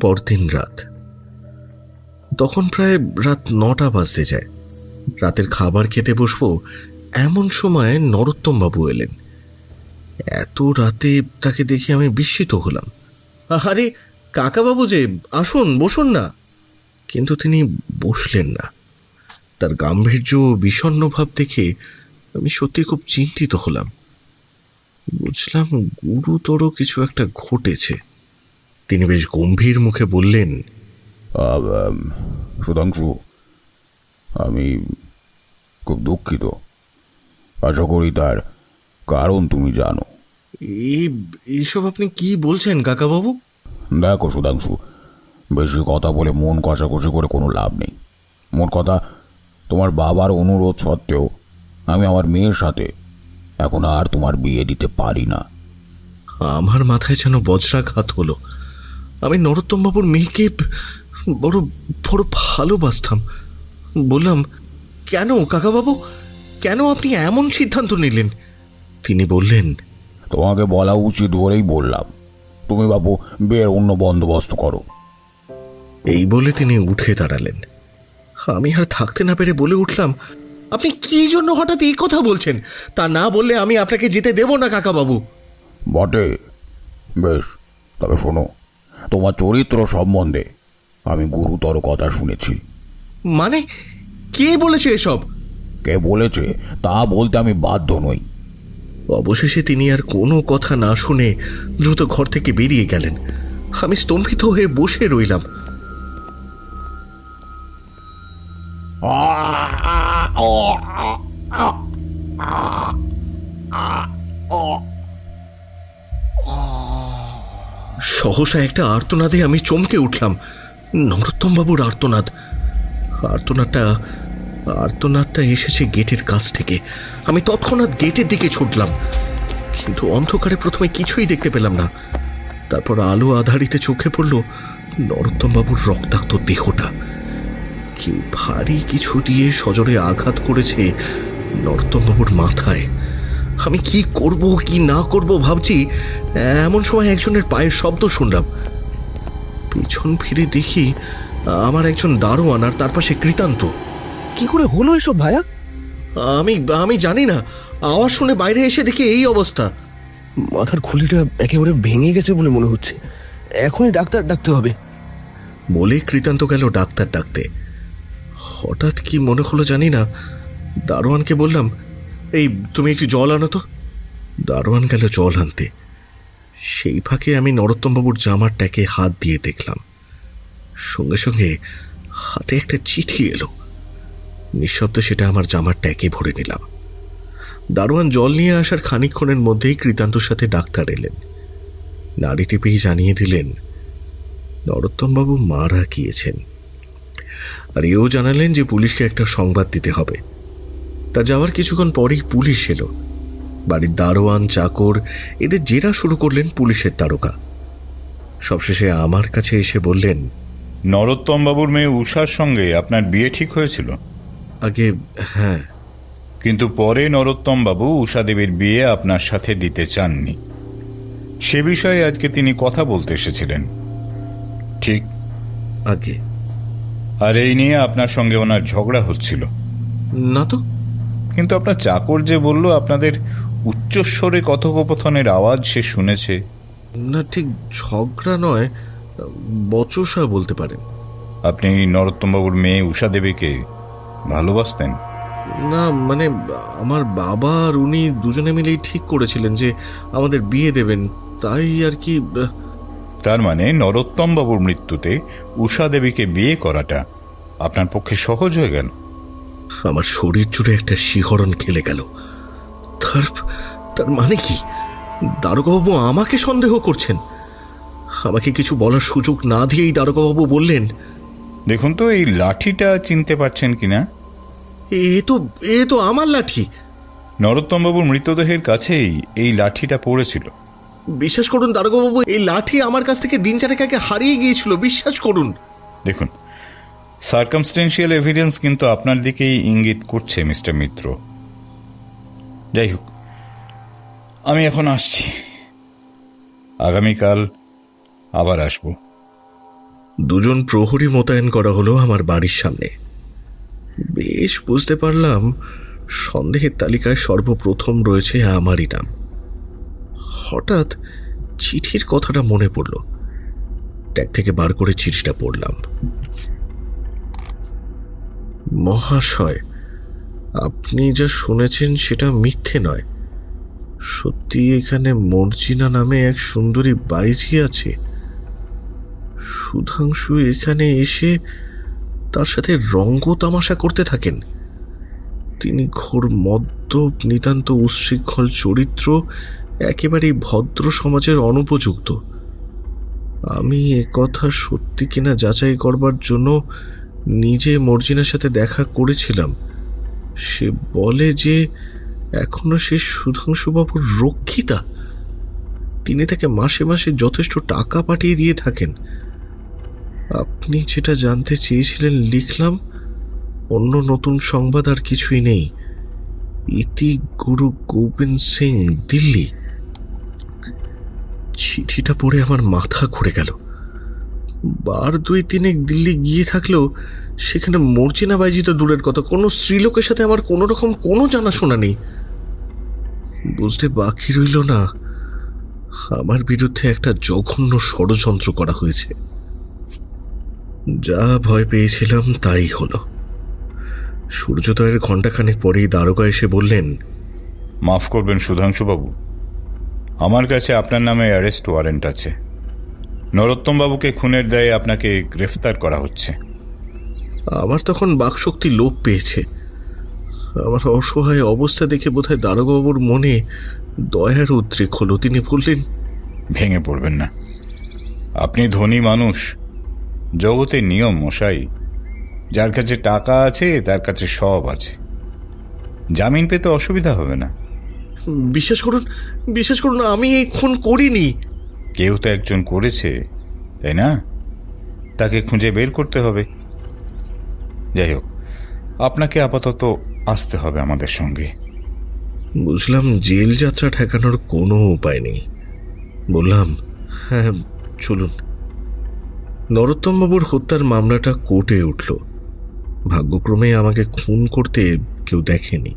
[SPEAKER 2] পরদিন রাত, তখন প্রায় রাত 9টা বাজতে যায়। রাতের খাবার খেতে বসবো এমন সময় নরোত্তমবাবু এলেন। এত রাতে তাকে দেখে আমি বিস্মিত হলাম। আরে কাকাবাবু যে, আসুন বসুন না। কিন্তু তিনি বসলেন না। তার গাম্ভীর্য বিষণ্ণ ভাব দেখে আমি সত্যি খুব চিন্তিত হলাম। বুঝলাম গুরুতর কিছু একটা ঘটেছে। তিনি বেশ গম্ভীর মুখে বললেন,
[SPEAKER 3] সুধাংশু, আমি খুব দুঃখিত। আশা করি তার কারণ তুমি জানো।
[SPEAKER 2] এইসব আপনি কি বলছেন কাকাবাবু?
[SPEAKER 3] দেখো সুধাংশু, বেশি কথা বলে মন কষাকষি করে কোনো লাভ নেই। মোট কথা, তোমার বাবার অনুরোধ সত্ত্বেও আমি আমার মেয়ের সাথে এখন আর তোমার বিয়ে দিতে পারি না।
[SPEAKER 2] আমার মাথায় যেন বজ্রাঘাত হলো। আমি নরোত্তমবাবুর মেয়েকে বড় বড় ভালোবাসতাম। বললাম, কেন কাকাবাবু, কেন আপনি এমন সিদ্ধান্ত নিলেন? তিনি বললেন,
[SPEAKER 3] তোমাকে বলা উচিত বলেই বললাম। তুমি বাবু বিয়ের অন্য বন্দোবস্ত করো।
[SPEAKER 2] এই বলে তিনি উঠে দাঁড়ালেন। আমি আর থাকতে না পেরে বলে উঠলাম, আপনি কি জন্য হঠাৎ এই কথা বলছেন? তা না বললে আমি আপনাকে যেতে দেব না কাকাবাবু।
[SPEAKER 3] বটে, বেশ, তবে শোনো, তোমার চরিত্র সম্বন্ধে আমি গুরুতর কথা শুনেছি।
[SPEAKER 2] মানে, কে বলেছে এসব?
[SPEAKER 3] কে বলেছে তা বলতে আমি বাধ্য নই।
[SPEAKER 2] অবশেষে তিনি আর কোনো কথা না শুনে দ্রুত ঘর থেকে বেরিয়ে গেলেন। আমি স্তম্ভিত হয়ে বসে রইলাম। সহসা একটা আর্তনাদে আমি চমকে উঠলাম। নরোত্তমবাবুর আর্তনাদ। আর্তনাদটা এসেছে গেটের কাছ থেকে। আমি তৎক্ষণাৎ গেটের দিকে ছুটলাম, কিন্তু অন্ধকারে প্রথমে কিছুই দেখতে পেলাম না। তারপর আলো আধারিতে চোখে পড়ল নরোত্তমবাবুর রক্তাক্ত দেহটা। কেউ ভারী কিছু দিয়ে সজোরে আঘাত করেছে নরোত্তমবাবুর মাথায়। আমি কি করব কি না করব ভাবছি, এমন সময় একজনের পায়ের শব্দ শুনলাম। পিছন ফিরে দেখি আমার একজন দারোয়ান আর তার পাশে কৃতান্ত।
[SPEAKER 4] কি করে হলো এসব ভায়া?
[SPEAKER 2] আমি জানি না, আওয়াজ শুনে বাইরে এসে দেখি এই অবস্থা।
[SPEAKER 4] মাথার খুলিটা একেবারে ভেঙে গেছে বলে মনে হচ্ছে, এখনই ডাক্তার ডাকতে হবে
[SPEAKER 2] বলে কৃতান্ত গেল ডাক্তার ডাকতে। হঠাৎ কি মনে হলো জানি না, দারোয়ানকে বললাম, এই তুমি একটু জল আনো তো। দারোয়ান গেল জল আনতে। সেই ফাঁকে আমি নরোত্তমবাবুর জামার ট্যাকে হাত দিয়ে দেখলাম, সঙ্গে সঙ্গে হাতে একটা চিঠি এলো। নিঃশব্দে সেটা আমার জামার ট্যাকে ভরে নিলাম। দারোয়ান জল নিয়ে আসার খানিকক্ষণের মধ্যেই কৃতান্তর সাথে ডাক্তার এলেন। নাড়ি টিপেই জানিয়ে দিলেন নরোত্তমবাবু মারা গিয়েছেন, আর এও জানালেন যে পুলিশকে একটা সংবাদ দিতে হবে। তা যাওয়ার কিছুক্ষণ পরেই পুলিশ এলো। বাড়ির দারোয়ান চাকর এদের জেরা শুরু করলেন পুলিশের তারকা। সবশেষে আমার কাছে এসে বললেন,
[SPEAKER 6] নরোত্তমবাবুর মেয়ে উষার সঙ্গে আপনার বিয়ে ঠিক হয়েছিল?
[SPEAKER 2] আগে হ্যাঁ,
[SPEAKER 6] কিন্তু পরে নরোত্তমবাবু উষা দেবীর বিয়ে আপনার সাথে দিতে চাননি। সে বিষয়ে আজকে তিনি কথা বলতে এসেছিলেন, ঠিক?
[SPEAKER 2] আগে।
[SPEAKER 6] আর এই নিয়ে আপনার সঙ্গে ওনার ঝগড়া হচ্ছিল?
[SPEAKER 2] না তো।
[SPEAKER 6] কিন্তু আপনার চাকর যে বলল আপনাদের উচ্চস্বরে কথোপকথনের আওয়াজ সে শুনেছে।
[SPEAKER 2] না, ঠিক ঝগড়া নয়, বচসা বলতে পারেন।
[SPEAKER 6] আপনি নরোত্তমবাবুর মেয়ে উষা দেবীকে ভালোবাসতেন?
[SPEAKER 2] না, মানে আমার বাবা আর উনি দুজনে মিলেই ঠিক করেছিলেন যে আমাদের বিয়ে দেবেন, তাই আর কি।
[SPEAKER 6] তার মানে নরোত্তমবাবুর মৃত্যুতে উষা দেবীকে বিয়ে করাটা আপনার পক্ষে সহজ হয়ে গেল?
[SPEAKER 2] আমার শরীর জুড়ে একটা শিহরণ খেলে গেল। তার মানে কি দারোগাবাবু আমাকে সন্দেহ করছেন? আমাকে কিছু বলার সুযোগ না দিয়েই দারোগাবাবু বললেন,
[SPEAKER 6] দেখুন তো এই লাঠিটা চিনতে পারছেন কিনা?
[SPEAKER 2] এ তো আমার লাঠি।
[SPEAKER 6] নরোত্তমবাবুর মৃতদেহের কাছেই এই লাঠিটা পড়েছিল।
[SPEAKER 2] বিশ্বাস করুন দারোগাবাবু, এই লাঠি আমার কাছ থেকে দিন চারেক আগে হারিয়ে গিয়েছিল, বিশ্বাস করুন।
[SPEAKER 6] দেখুন, সার্কামস্টেন্সিয়াল এভিডেন্স কিন্তু আপনার দিকেই ইঙ্গিত করছে মিস্টার মিত্র। যাই হোক, আমি এখন আসছি, আগামীকাল আবার আসব।
[SPEAKER 2] দুজন প্রহরী মোতায়েন করা হলো আমার বাড়ির সামনে। বেশ বুঝতে পারলাম সন্দেহের তালিকায় সর্বপ্রথম রয়েছে আমারই নাম। হঠাৎ চিঠির কথাটা মনে পড়ল। ট্যাগ থেকে বার করে চিঠিটা পড়লাম। মহাশয়, আপনি যা শুনেছেন সেটা মিথ্যে নয়। সত্যি এখানে মর্জিনা নামে এক সুন্দরী বাইজি আছে। সুধাংশু এখানে এসে তার সাথে রঙ্গ তামাশা করতে থাকেন। তিনি ঘোর মদ্যপ, নিতান্ত উচ্ছৃঙ্খল চরিত্র, একেবারেই ভদ্র সমাজের অনুপযুক্ত। আমি একথা সত্যি কিনা যাচাই করবার জন্য নিজে মর্জিনার সাথে দেখা করেছিলাম। সে বলে যে এখনো সে সুধাংশুবাবুর রক্ষিতা। তিনি তাকে মাসে মাসে যথেষ্ট টাকা পাঠিয়ে দিয়ে থাকেন। আপনি যেটা জানতে চেয়েছিলেন লিখলাম। অন্য নতুন সংবাদ আর কিছুই নেই। ইতি গুরু গোবিন্দ সিং, দিল্লি। চিঠিটা পড়ে আমার মাথা ঘুরে গেল। বার 2-3 দিল্লি গিয়ে থাকলেও সেখানে মর্জিনা বাইজি তো দূরের কথা, কোনো স্ত্রীলোকের সাথে আমার কোনো রকম কোনো জানাশোনা নেই। বুঝতে বাকি রইল না আমার বিরুদ্ধে একটা জঘন্য ষড়যন্ত্র করা হয়েছে। যা ভয় পেয়েছিলাম তাই হলো। সূর্যোদয়ের ঘণ্টাখানেক পরেই দারোগা এসে বললেন,
[SPEAKER 6] মাফ করবেন সুধাংশুবাবু, আমার কাছে আপনার নামে অ্যারেস্ট ওয়ারেন্ট আছে। নরোত্তমবাবুকে খুনের দায়ে আপনাকে গ্রেফতার করা হচ্ছে।
[SPEAKER 2] আমার তখন বাকশক্তি লোপ পেয়েছে। আমার অসহায় অবস্থা দেখে বোধহয় দারোগাবাবুর মনে দয়ার উদ্রেক হলো। তিনি বললেন,
[SPEAKER 6] ভেঙে পড়বেন না, আপনি ধনী মানুষ। জগতের নিয়ম মশাই, যার কাছে টাকা আছে তার কাছে সব আছে। জামিন পেতে অসুবিধা হবে না।
[SPEAKER 2] বিশ্বাস করুন আমি এই খুন করিনি।
[SPEAKER 6] কেউ তো একজন করেছে, তাই না? তাকে খুঁজে বের করতে হবে। যাই হোক, আপনাকে আপাতত আসতে হবে আমাদের সঙ্গে।
[SPEAKER 2] বুঝলাম জেল যাত্রা ঠেকানোর কোনো উপায় নেই। বললাম, হ্যাঁ চলুন। নরোত্তমবাবুর হত্যার মামলাটা কোর্টে উঠল। ভাগ্যক্রমে আমাকে খুন করতে কেউ দেখেনি,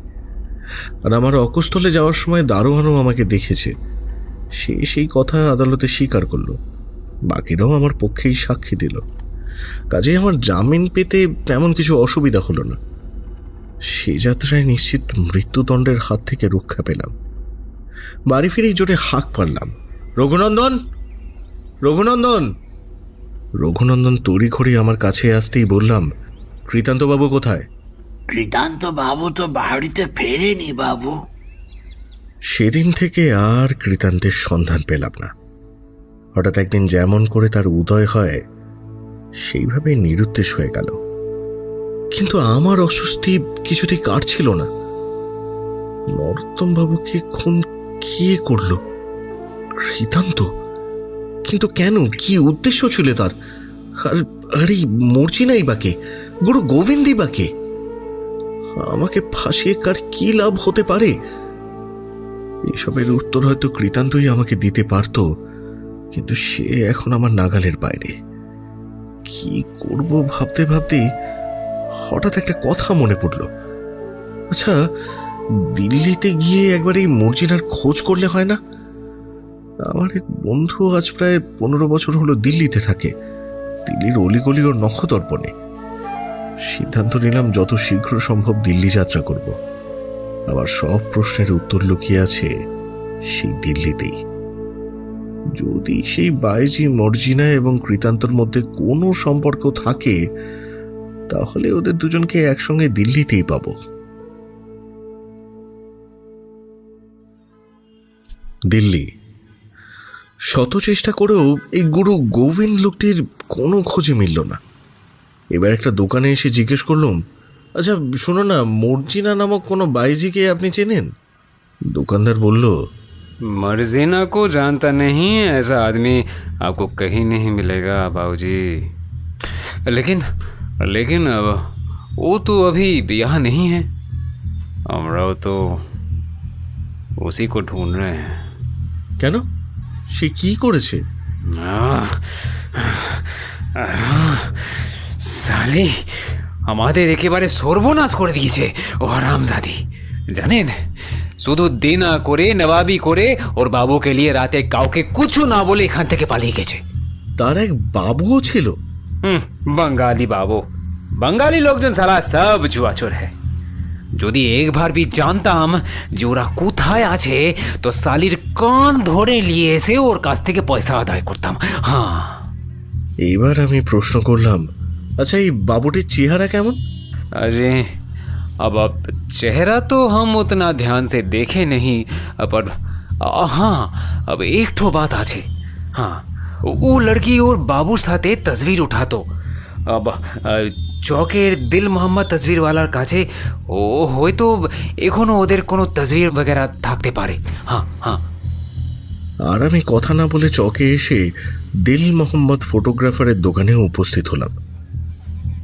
[SPEAKER 2] আর আমার অকুস্থলে যাওয়ার সময় দারোয়ানও আমাকে দেখেছে। সে সেই কথা আদালতে স্বীকার করল। বাকিরাও আমার পক্ষেই সাক্ষী দিল। কাজেই আমার জামিন পেতে তেমন কিছু অসুবিধা হলো না। সে যাত্রায় নিশ্চিত মৃত্যুদণ্ডের হাত থেকে রক্ষা পেলাম। বাড়ি ফিরেই জোরে হাঁক পারলাম, রঘুনন্দন, রঘুনন্দন। রঘুনন্দন তড়িঘড়ি আমার কাছে আসতেই বললাম, কৃতান্তবাবু কোথায়?
[SPEAKER 5] কৃতান্ত বাবু তো বাড়িতে ফেরেনি বাবু।
[SPEAKER 2] সেদিন থেকে আর কৃতান্তের সন্ধান পেলাম না। হঠাৎ একদিন যেমন করে তার উদয় হয়, সেইভাবে নিরুদ্দেশ হয়ে গেল। কিন্তু আমার অস্বস্তি কিছুতেই কাটছিল না। নরোত্তমবাবুকে খুন কে করল? কৃতান্ত? কিন্তু কেন? কি উদ্দেশ্য ছিল তার? আর এই মর্জিনাই বাকে, গুরু গোবিন্দই বাকে? আমাকে ফাঁসিয়ে কার কি লাভ হতে পারে? এসবের উত্তর হয়তো কৃতান্তই আমাকে দিতে পারত, কিন্তু সে এখন আমার নাগালের বাইরে। কি করব ভাবতে ভাবতে হঠাৎ একটা কথা মনে পড়ল। আচ্ছা, দিল্লিতে গিয়ে একবার এই মর্জিনার খোঁজ করলে হয় না? আমার এক বন্ধু আজ প্রায় 15 বছর হলো দিল্লিতে থাকে, দিল্লির অলিগলি ও নখদর্পণে। সিদ্ধান্ত নিলাম যত শীঘ্র সম্ভব দিল্লি যাত্রা করব। আমার সব প্রশ্নের উত্তর লুকিয়ে আছে সেই দিল্লিতেই। যদি সেই বাইজি মর্জিনা এবং কৃতান্তর মধ্যে কোনো সম্পর্ক থাকে, তাহলে ওদের দুজনকে একসঙ্গে দিল্লিতেই পাব। দিল্লি। শত চেষ্টা করেও এই গুরু গোবিন্দ লোকটির কোনো খোঁজে মিলল না। এবার একটা দোকানে এসে জিজ্ঞেস করলাম, আচ্ছা শোনো না, মর্জিনা নামক কোনো বাইজিকে আপনি চেনেন? দোকানদার বলল,
[SPEAKER 7] मर्जीना को जानता नहीं ऐसा आदमी आपको कहीं नहीं मिलेगा बाबूजी। लेकिन अब वो तो अभी यहाँ नहीं है, আমরাও তো उसी को ढूंढ रहे हैं।
[SPEAKER 2] কেন? সে কি করেছে?
[SPEAKER 7] সালি আমাদের একেবারে সর্বনাশ করে দিয়েছে ও হারামজাদি। জানেন, শুধু দিনা করে নবাবি করে ওর বাবুকে নিয়ে রাতে কাউকে কিছু না বলে এখান থেকে পালিয়ে গেছে।
[SPEAKER 2] তার এক বাবুও ছিল?
[SPEAKER 7] बंगाली बाबू। बंगाली लोकজন সারা সব জুয়াচোর है। যদি একবার भी জানতাম যে ওরা কোথায় আছে, তো সালির কান ধরে নিয়ে এসে ওর কাছ থেকে পয়সা আদায় করতাম। হ্যাঁ।
[SPEAKER 2] এবার আমি প্রশ্ন করলাম, আচ্ছা এই বাবুটির চেহারা কেমন?
[SPEAKER 7] अजय अब चेहरा तो हम उतना ध्यान से देखे नहीं, पर हाँ अब एक ठो बात आछे। हाँ, वो लड़की और बाबूर साथे तस्वीर उठातो। अब চকের দিল মোহাম্মদ তসবিরওয়ালার কাছে ও হয়তো এখনো ওদের কোনো তসবির বগেরা থাকতে পারে। হ্যাঁ হ্যাঁ।
[SPEAKER 2] আর আমি কথা না বলে চকে এসে দিল মোহাম্মদ ফটোগ্রাফারের দোকানে উপস্থিত হলাম।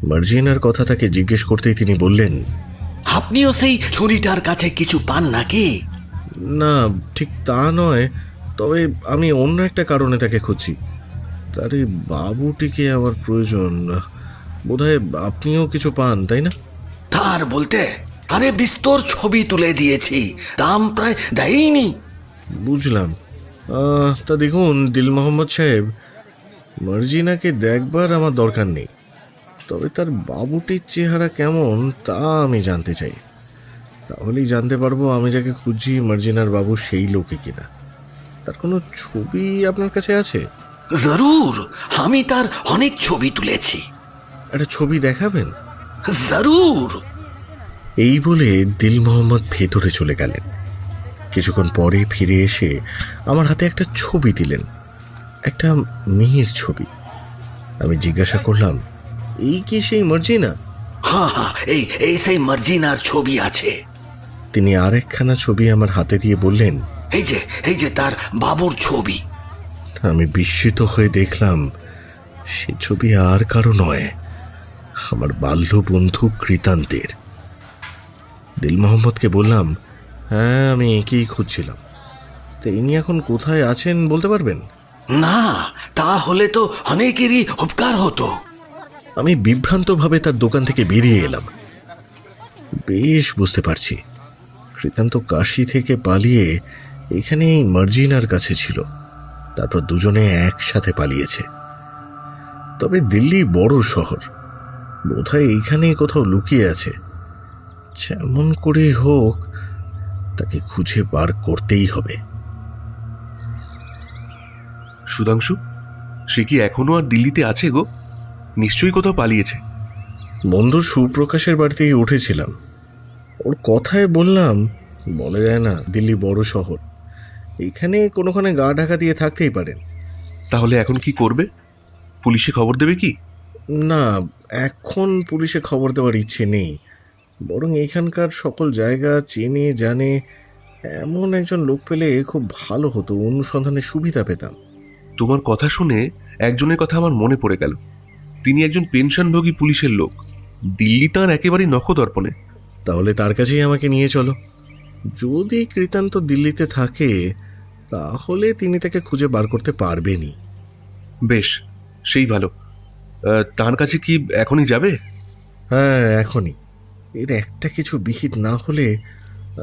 [SPEAKER 2] মার্জিনার কথা তাকে জিজ্ঞেস করতেই তিনি বললেন,
[SPEAKER 5] আপনিও সেই ছুরিটার কাছে কিছু পান নাকি?
[SPEAKER 2] না ঠিক তা নয়, তবে আমি অন্য একটা কারণে তাকে খুঁজছি। তার এই বাবুটিকে আমার প্রয়োজন। বোধহয় আপনিও কিছু পান, তাই না?
[SPEAKER 5] তার বলতে আরে বিস্তর ছবি তুলে দিয়েছি, দাম প্রায় দেয়নি।
[SPEAKER 2] বুঝলাম। তা দেখুন দিল মোহাম্মদ সাহেব, মার্জিনাকে দেখবার আমার দরকার নেই, তবে তার বাবুটির চেহারা কেমন তা আমি জানতে চাই। তাহলেই জানতে পারবো আমি যাকে খুঁজছি মার্জিনার বাবু সেই লোকে কিনা। তার কোনো ছবি আপনার কাছে আছে?
[SPEAKER 5] জরুর, আমি তার অনেক ছবি তুলেছি।
[SPEAKER 2] একটা ছবি দেখাবেন?
[SPEAKER 5] জরুর।
[SPEAKER 2] এই বলে দিল মোহাম্মদ ভেতরে চলে গেলেন। কিছুক্ষণ পরে ফিরে এসে আমার হাতে একটা ছবি দিলেন, একটা মেয়ের ছবি। আমি জিজ্ঞাসা করলাম, এই কি সেই মার্জিনা?
[SPEAKER 5] হ্যাঁ হ্যাঁ, এই সেই মার্জিনার ছবি আছে।
[SPEAKER 2] তিনি আরেকখানা ছবি আমার হাতে দিয়ে বললেন,
[SPEAKER 5] এই যে তার বাবুর ছবি।
[SPEAKER 2] আমি বিস্মিত হয়ে দেখলাম সে ছবি আর কারো নয়, আমার বাল্য বন্ধু কৃতান্তের। দিল মোহাম্মদকে বললাম, হ্যাঁ, আমি একেই খুঁজছিলাম। তো ইনি এখন কোথায় আছেন বলতে পারবেন?
[SPEAKER 8] না, তাহলে তো অনেকেরই উপকার হতো।
[SPEAKER 2] আমি বিভ্রান্তভাবে তার দোকান থেকে বেরিয়ে এলাম। বেশ বুঝতে পারছি, কৃতান্ত কাশি থেকে পালিয়ে এখানে এই মার্জিনার কাছে ছিল, তারপর দুজনে একসাথে পালিয়েছে। তবে দিল্লি বড় শহর, বোধহয় এইখানে কোথাও লুকিয়ে আছে। যেমন করে হোক তাকে খুঁজে বার করতেই হবে।
[SPEAKER 9] সুধাংশু, সে কি এখনো আর দিল্লিতে আছে গো? নিশ্চয়ই কোথাও পালিয়েছে।
[SPEAKER 2] বন্ধু সুপ্রকাশের বাড়িতেই উঠেছিলাম, ওর কথায় বললাম, বলা যায় না, দিল্লি বড় শহর, এখানে কোনোখানে গা ঢাকা দিয়ে থাকতেই পারেন।
[SPEAKER 9] তাহলে এখন কি করবে? পুলিশে খবর দেবে কি?
[SPEAKER 2] না, এখন পুলিশে খবর দেওয়ার ইচ্ছে নেই, বরং এখানকার সকল জায়গা চেনে জানে এমন একজন লোক পেলে খুব ভালো হতো, অনুসন্ধানের সুবিধা পেতাম।
[SPEAKER 9] তোমার কথা শুনে একজনের কথা আমার মনে পড়ে গেল। তিনি একজন পেনশনভোগী পুলিশের লোক, দিল্লি তাঁর একেবারেই নখদর্পণে।
[SPEAKER 2] তাহলে তার কাছেই আমাকে নিয়ে চলো। যদি কৃতান্ত দিল্লিতে থাকে তাহলে তিনি তাকে খুঁজে বার করতে পারবেনই।
[SPEAKER 9] বেশ, সেই ভালো। তার কাছে কি এখনই যাবে?
[SPEAKER 2] হ্যাঁ, এখনই। এর একটা কিছু বিহিত না হলে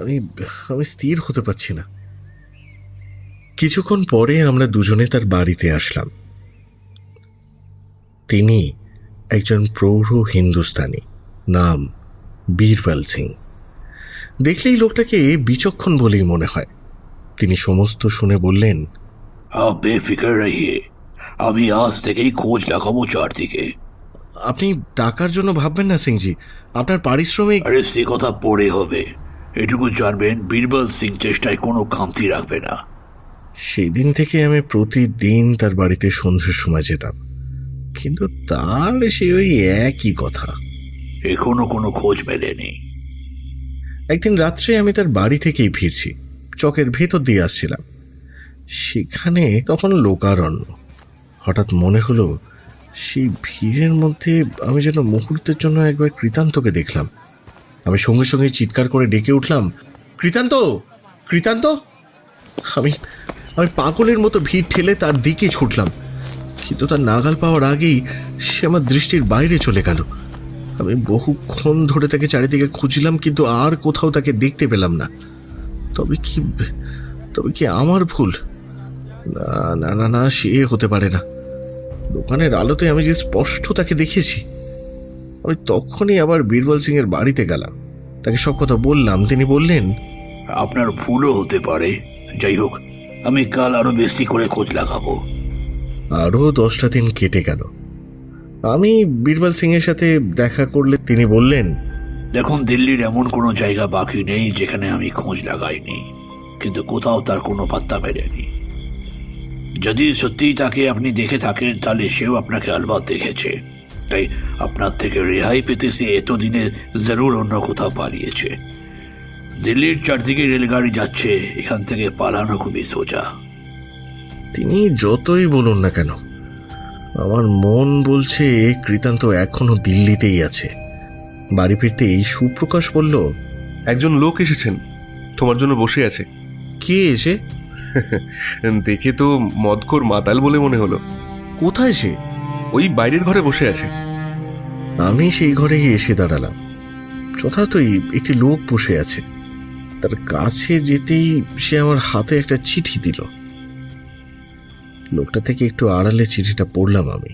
[SPEAKER 2] আমি স্থির হতে পারছি না। কিছুক্ষণ পরে আমরা দুজনে তার বাড়িতে আসলাম। তিনি একজন প্রৌঢ় হিন্দুস্তানি, নাম বীরবল সিং। দেখলেই লোকটাকে বিচক্ষণ বলেই মনে হয়। তিনি সমস্ত শুনে বললেন,
[SPEAKER 5] आप बेफिक्र रहिए, আমি আজ থেকেই খোঁজ লাগাবো চারদিকে।
[SPEAKER 2] আপনি টাকার জন্য ভাববেন না সিংজি, আপনার পারিশ্রমিক।
[SPEAKER 5] আরে সে কথা পরে হবে, এটুকু জানবেন বীরবল সিং চেষ্টায় কোনো খামতি রাখবে না।
[SPEAKER 2] সেই দিন থেকে আমি প্রতিদিন তার বাড়িতে সন্ধ্যের সময় যেতাম, কিন্তু তার সে ওই একই কথা।
[SPEAKER 5] এখনো কোনো খোঁজ মেলেনি।
[SPEAKER 2] একদিন রাত্রে আমি তার বাড়ি থেকেই ফিরছি, চকের ভেতর দিয়ে আসছিলাম। সেখানে তখন লোকারণ্য। হঠাৎ মনে হলো সেই ভিড়ের মধ্যে আমি যেন মুহূর্তের জন্য একবার কৃতান্তকে দেখলাম। আমি সঙ্গে সঙ্গে চিৎকার করে ডেকে উঠলাম, কৃতান্ত, কৃতান্ত! আমি পাগলের মতো ভিড় ঠেলে তার দিকে ছুটলাম, কিন্তু তার নাগাল পাওয়ার আগেই সে আমার দৃষ্টির বাইরে চলে গেল। আমি বহুক্ষণ ধরে তাকে চারিদিকে খুঁজলাম, কিন্তু আর কোথাও তাকে দেখতে পেলাম না। তবে কি আমার ভুল? না না না না, সে হতে পারে না। দোকানের আলোতে আমি যে স্পষ্ট তাকে দেখেছি। আমি তখনই আবার বীরবল সিং এর বাড়িতে গেলাম, তাকে সব কথা বললাম। তিনি বললেন,
[SPEAKER 5] আপনার ভুলও হতে পারে, যাই হোক আমি কাল আরো বেশি করে খোঁজ লাগাবো।
[SPEAKER 2] আরও 10টা দিন কেটে গেল। আমি বীরবল সিং এর সাথে দেখা করলে তিনি বললেন,
[SPEAKER 5] দেখুন, দিল্লির এমন কোনো জায়গা বাকি নেই যেখানে আমি খোঁজ লাগাইনি, কিন্তু কোথাও তার কোনো পাত্তা মেলেনি। যদি সত্যিই তাকে আপনি দেখে থাকেন তাহলে সেও আপনাকে আলবাত দেখেছে, তাই আপনার থেকে রেহাই পেতে সে এতদিনে জরুর অন্য কোথাও পালিয়েছে। দিল্লির চারদিকে রেলগাড়ি যাচ্ছে, এখান থেকে পালানো খুবই সোজা।
[SPEAKER 2] তিনি যতই বলুন না কেন, আমার মন বলছে কৃতান্ত এখনো দিল্লিতেই আছে। বাড়ি ফিরতে এই সুপ্রকাশ বলল,
[SPEAKER 9] একজন লোক এসেছেন, তোমার জন্য বসে আছে।
[SPEAKER 2] কে এসে?
[SPEAKER 9] দেখে তো মদখোর মাতাল বলে মনে হলো।
[SPEAKER 2] কোথায় সে?
[SPEAKER 9] ওই বাইরের ঘরে বসে আছে।
[SPEAKER 2] আমি সেই ঘরে গিয়ে এসে দাঁড়ালাম। যথার্থই একটি লোক বসে আছে। তার কাছে যেতেই সে আমার হাতে একটা চিঠি দিল। লোকটা থেকে একটু আড়ালে চিঠিটা পড়লাম আমি।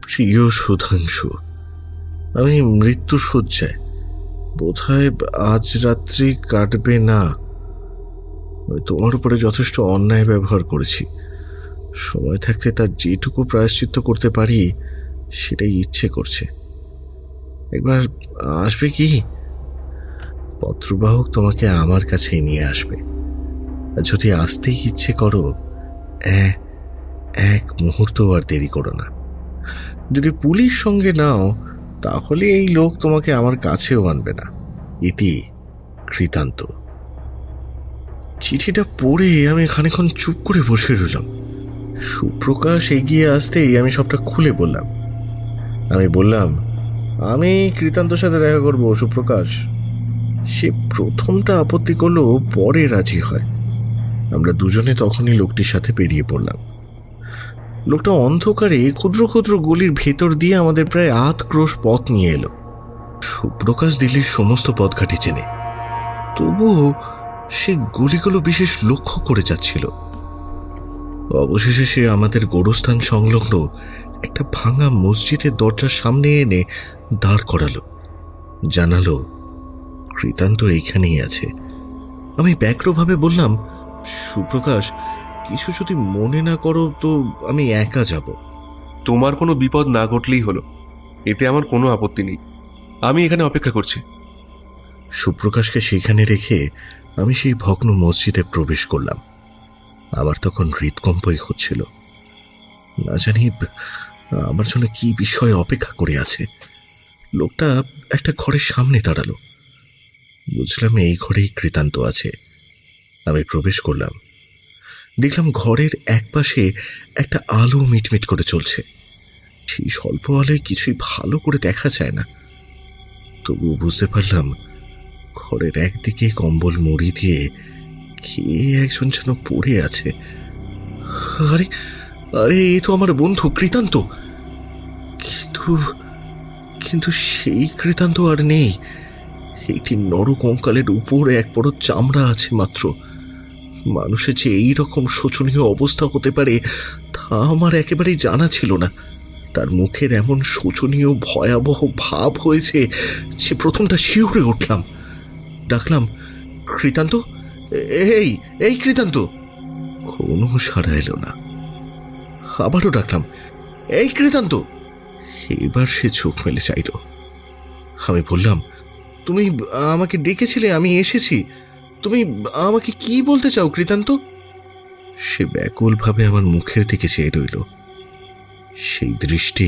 [SPEAKER 2] প্রিয় সুধাংশু, আমি মৃত্যু শয্যায়, বোধহয় আজ রাত্রি কাটবে না। আমি তোমার উপরে যথেষ্ট অন্যায় ব্যবহার করেছি। সময় থাকতে তার যেটুকু প্রায়শ্চিত্ত করতে পারি সেটাই ইচ্ছে করছে। একবার আসবে কি? পত্রবাহক তোমাকে আমার কাছেই নিয়ে আসবে। আর যদি আসতেই ইচ্ছে করো, এক মুহূর্ত আর দেরি করো না। যদি পুলিশ সঙ্গে নাও তাহলে এই লোক তোমাকে আমার কাছেও আনবে না। ইতি, কৃতান্ত। চিঠিটা পড়ে আমি খানিকক্ষণ চুপ করে বসে রইলাম। সুপ্রকাশ এগিয়ে আসতেই আমি সবটা খুলে বললাম। আমি বললাম, আমি কৃতান্তর সাথে দেখা করবো সুপ্রকাশ। সে প্রথমটা আপত্তি করলো, পরে রাজি হয়। আমরা দুজনে তখনই লোকটির সাথে বেরিয়ে পড়লাম। লোকটা অন্ধকারে ক্ষুদ্র ক্ষুদ্র গলির ভেতর দিয়ে আমাদের প্রায় 8 ক্রোশ পথ নিয়ে এলো। সুপ্রকাশ দিল্লির সমস্ত পথঘাটি চেনে, তবুও সে গলিগুলো বিশেষ লক্ষ্য করে যাচ্ছিল। অবশেষে সে আমাদের গোরস্থান সংলগ্ন একটা ভাঙা মসজিদের দরজার সামনে এনে দাঁড় করালো। জানালো, কৃতান্ত এইখানেই আছে। আমি ব্যগ্রভাবে বললাম, সুপ্রকাশ, কিছু যদি মনে না করো তো আমি একা যাব।
[SPEAKER 9] তোমার কোনো বিপদ না ঘটলেই হলো, এতে আমার কোনো আপত্তি নেই। আমি এখানে অপেক্ষা করছি।
[SPEAKER 2] সুপ্রকাশকে সেখানে রেখে আমি সেই ভগ্ন মসজিদে প্রবেশ করলাম। আমার তখন হৃদকম্পই হচ্ছিল। না জানি আমার জন্য কি বিষয় অপেক্ষা করে আছে। লোকটা একটা ঘরের সামনে দাঁড়ালো। বুঝলাম এই ঘরেই কৃতান্ত আছে। আমি প্রবেশ করলাম। দেখলাম ঘরের একপাশে একটা আলো মিটমিট করে চলছে। সেই স্বল্প আলোয় কিছুই ভালো করে দেখা যায় না, তবুও বুঝতে পারলাম ঘরের একদিকে কম্বল মুড়ি দিয়ে কে একজন যেন পড়ে আছে। আরে আরে, এ তো আমার বন্ধু কৃতান্ত। কিন্তু সেই কৃতান্ত আর নেই। একটি নরকঙ্কালের উপর এক বড় চামড়া আছে মাত্র। মানুষের যে এইরকম শোচনীয় অবস্থা হতে পারে তা আমার একেবারেই জানা ছিল না। তার মুখের এমন শোচনীয় ভয়াবহ ভাব হয়েছে যে প্রথমটা শিউরে উঠলাম। ডাকলাম, কৃতান্ত, এই এই কৃতান্ত। কোনো সাড়া এলো না। আবারও ডাকলাম, এই কৃতান্ত। এবার সে চোখ মেলে চাইল। আমি বললাম, তুমি আমাকে ডেকেছিলে, আমি এসেছি। তুমি আমাকে কি বলতে চাও কৃতান্ত? সে ব্যাকুলভাবে আমার মুখের দিকে চেয়ে রইল। সেই দৃষ্টি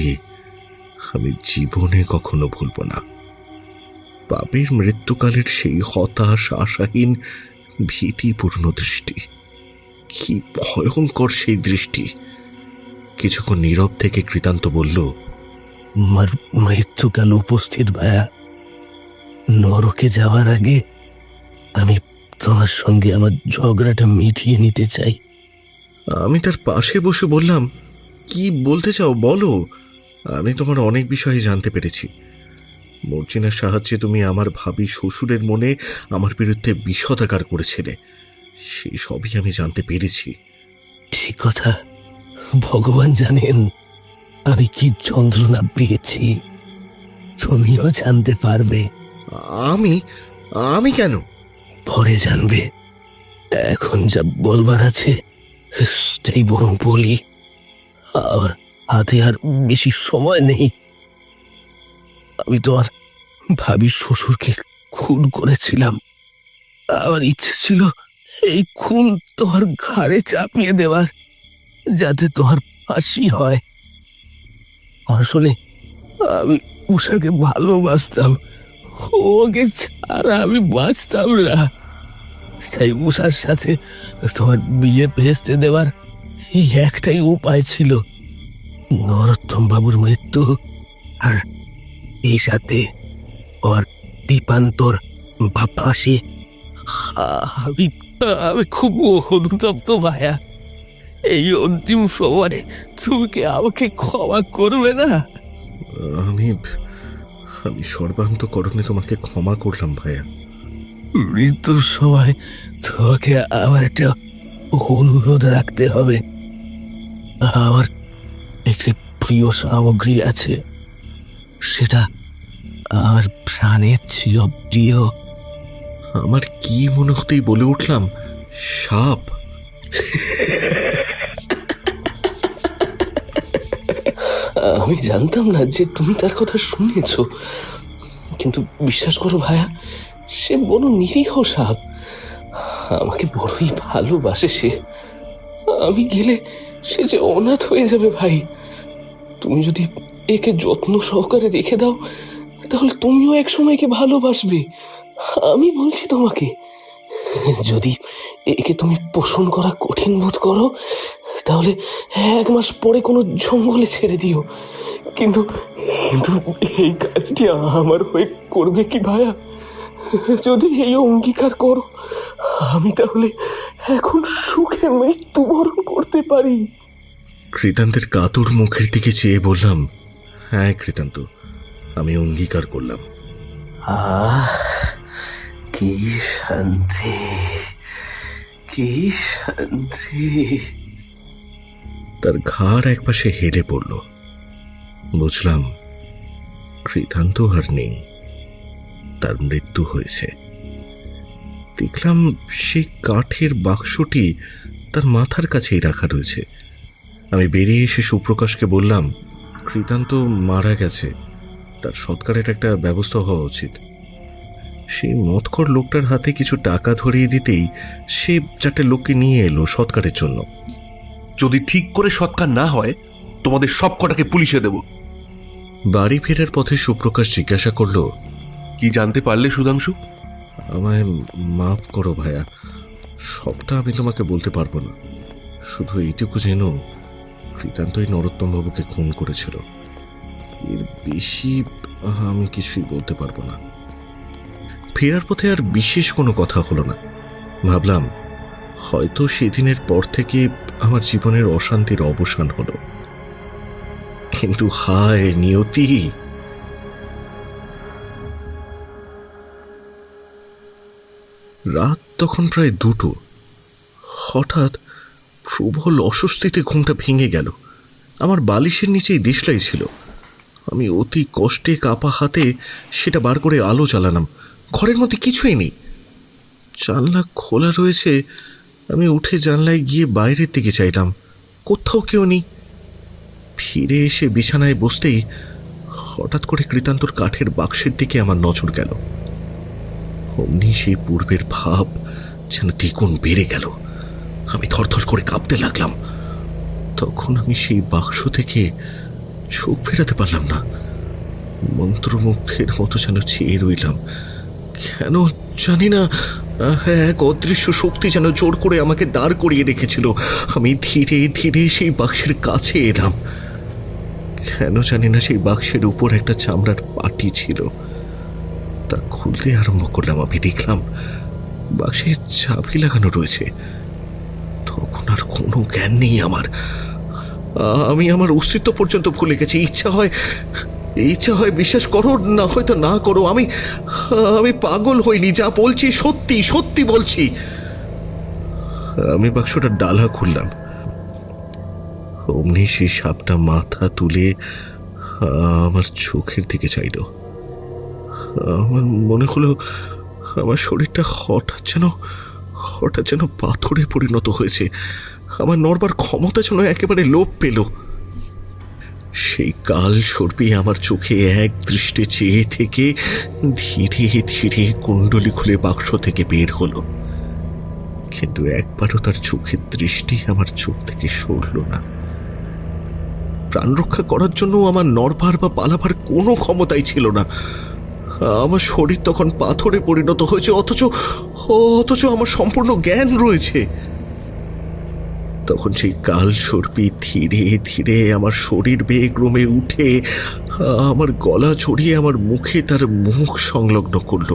[SPEAKER 2] আমি জীবনে কখনো ভুলব না। পাপের মৃত্যুকালের সেই হতাশ, আশাহীন, ভীতিপূর্ণ দৃষ্টি। কি ভয়ঙ্কর সেই দৃষ্টি! কিছুক্ষণ নীরব থেকে কৃতান্ত বলল,
[SPEAKER 4] আমার মৃত্যুকাল উপস্থিত ভায়া। নরকে যাওয়ার আগে আমি তোমার সঙ্গে আমার ঝগড়াটা মিটিয়ে নিতে চাই।
[SPEAKER 2] আমি তার পাশে বসে বললাম, কি বলতে চাও বলো। আমি তোমার অনেক বিষয়ে জানতে পেরেছি। মর্জিনার সাহায্যে তুমি আমার ভাবি শ্বশুরের মনে আমার বিরুদ্ধে বিষোদাগার করেছিলে, সেই সবই আমি জানতে পেরেছি।
[SPEAKER 4] ঠিক কথা, ভগবান জানেন আমি কি যন্ত্রণা পেয়েছি। তুমিও জানতে পারবে।
[SPEAKER 2] আমি আমি কেন?
[SPEAKER 4] পরে জানবে। এখন যা বলবার আছে সেটাই বরং বলি। আর হাতে আর বেশি সময় নেই। আমি তো আর ভাবি শ্বশুরকে খুন করেছিলাম। আমার ইচ্ছে ছিল এই খুন তোমার ঘাড়ে চাপিয়ে দেওয়ার, যাতে তোমার ফাঁসি হয়। আসলে আমি উষাকে ভালোবাসতাম, ওকে ছাড়া আমি বাঁচতাম না। তাই উষার সাথে তোমার বিয়ে ভেস্তে দেওয়ার এই একটাই উপায় ছিল, নরোত্তম বাবুর মৃত্যু আর এই সাথে ওর দীপান্তর বা ফাঁসি। আমি আমি খুব অনুতপ্ত ভায়া। এই অন্তিম সময়ে তুমি কি আমাকে ক্ষমা করবে না?
[SPEAKER 2] আমি আমি সর্বান্তকরণে তোমাকে ক্ষমা করলাম ভাইয়া।
[SPEAKER 4] মৃত্যুর সময় তোমাকে আমার একটা অনুরোধ রাখতে হবে। আমার একটি প্রিয় সামগ্রী আছে, সেটা আমার প্রাণের চেয়েও প্রিয়।
[SPEAKER 2] আমার কি মনে হতেই বলে উঠলাম, সাপ।
[SPEAKER 4] আমি জানতাম না যে তুমি তার কথা শুনেছ, কিন্তু বিশ্বাস করো ভায়া, সে বড় নিরীহ সাপ। আমাকে বড়ই ভালোবাসে সে। আমি গেলে সে যে অনাথ হয়ে যাবে ভাই। তুমি যদি একে যত্ন সহকারে রেখে দাও, তাহলে তুমিও এক সময় একে ভালোবাসবে। আমি বলছি তোমাকে, যদি একে তুমি পোষণ করা কঠিন বোধ করো, তাহলে 1 মাস পরে কোনো জঙ্গলে ছেড়ে দিও। কিন্তু কিন্তু এই কাজটি আমার হয়ে করবে কি ভায়া? যদি এই অঙ্গীকার করো, আমি তাহলে এখন সুখে মৃত্যুবরণ করতে পারি।
[SPEAKER 2] কৃতান্তের কাতর মুখের দিকে চেয়ে বললাম, হ্যাঁ কৃতান্ত, আমি অঙ্গীকার করলাম।
[SPEAKER 4] কি শান্তি, কি শান্তি।
[SPEAKER 2] তার ঘাড় একপাশে হেলে পড়ল। বুঝলাম কৃতান্ত আর নেই, তার মৃত্যু হয়েছে। দেখলাম সেই কাঠের বাক্সটি তার মাথার কাছেই রাখা রয়েছে। আমি বেরিয়ে এসে সুপ্রকাশকে বললাম, কৃতান্ত মারা গেছে, তার সৎকারের একটা ব্যবস্থা হওয়া উচিত। সেই মদখর লোকটার হাতে কিছু টাকা ধরিয়ে দিতেই সে 4টে লোককে নিয়ে এলো সৎকারের জন্য।
[SPEAKER 9] যদি ঠিক করে সৎকার না হয়, তোমাদের সব কটাকে পুলিশে দেব।
[SPEAKER 2] বাড়ি ফেরার পথে সুপ্রকাশ জিজ্ঞাসা করল,
[SPEAKER 9] কি জানতে পারলে সুধাংশু?
[SPEAKER 2] আমায় মাফ করো ভাইয়া, সবটা আমি তোমাকে বলতে পারবো না। শুধু এইটুকু যেন কৃতান্তই নরোত্তমবাবুকে খুন করেছিল, এর বেশি আমি কিছুই বলতে পারবো না। ফেরার পথে আর বিশেষ কোনো কথা হলো না। ভাবলাম হয়তো সেদিনের পর থেকে আমার জীবনের অশান্তির অবসান হলো। কিন্তু হায় নিয়তি! রাত তখন প্রায় 2টো। হঠাৎ প্রবল অস্বস্তিতে ঘুমটা ভেঙে গেল। আমার বালিশের নিচেই দেশলাই ছিল। আমি অতি কষ্টে কাপা হাতে সেটা বার করে আলো জ্বালালাম। ঘরের মধ্যে কিছুই নেই। জানলা খোলা রয়েছে। আমি উঠে জানলায় গিয়ে বাইরের দিকে চাইলাম, কোথাও কেউ নেই। ফিরে এসে বিছানায় বসতেই হঠাৎ করে কৃতান্তর কাঠের বাক্সের দিকে আমার নজর গেল। অমনি সেই পূর্বের ভাব যেন দ্বিগুণ বেড়ে গেল। আমি থরথর করে কাঁপতে লাগলাম। তখন আমি সেই বাক্স থেকে চোখ ফেরাতে পারলাম না। মন্ত্রমুগ্ধের মতো যেন চেয়ে রইলাম। কেন জানি না, এক অদৃশ্য শক্তি যেন জোর করে আমাকে দাঁড় করিয়ে রেখেছিল। আমি ধীরে ধীরে সেই বাক্সের কাছে এলাম। কেন জানি না সেই বাক্সের উপর একটা চামড়ার পাটি ছিল। তা খুলতে আরম্ভ করলাম। আমি দেখলাম বাক্সে চাবি লাগানো রয়েছে। তখন আর কোনো জ্ঞান নেই আমার। আমি আমার অস্তিত্ব পর্যন্ত ভুলে গেছি। ইচ্ছা হয় বিশ্বাস করো, না হয়তো না করো, আমি পাগল হইনি। যা বলছি সত্যি সত্যি বলছি। আমি বাক্সটা ডালা খুললাম। অমনি সেই সাপটা মাথা তুলে আমার চোখের দিকে চাইল। আমার মনে হলো আমার শরীরটা হঠাৎ যেন পাথরে পরিণত হয়েছে। আমার নড়বার ক্ষমতা যেন একেবারে লোপ পেল। সেই কাল সর্পি আমার চোখে এক দৃষ্টে চেয়ে থেকে ধীরে ধীরে কুণ্ডলি খুলে বাক্স থেকে বের হলো। কিন্তু একবারও তার চোখের দৃষ্টি আমার চোখ থেকে সরল না। প্রাণ রক্ষা করার জন্য আমার নড়বার বা পালাবার কোনো ক্ষমতাই ছিল না। আমার শরীর তখন পাথরে পরিণত হয়েছে, অথচ আমার সম্পূর্ণ জ্ঞান রয়েছে। তখন সেই কাল সর্পি ধীরে ধীরে আমার শরীর বেগক্রমে উঠে আমার গলা জড়িয়ে আমার মুখে তার মুখ সংলগ্ন করল।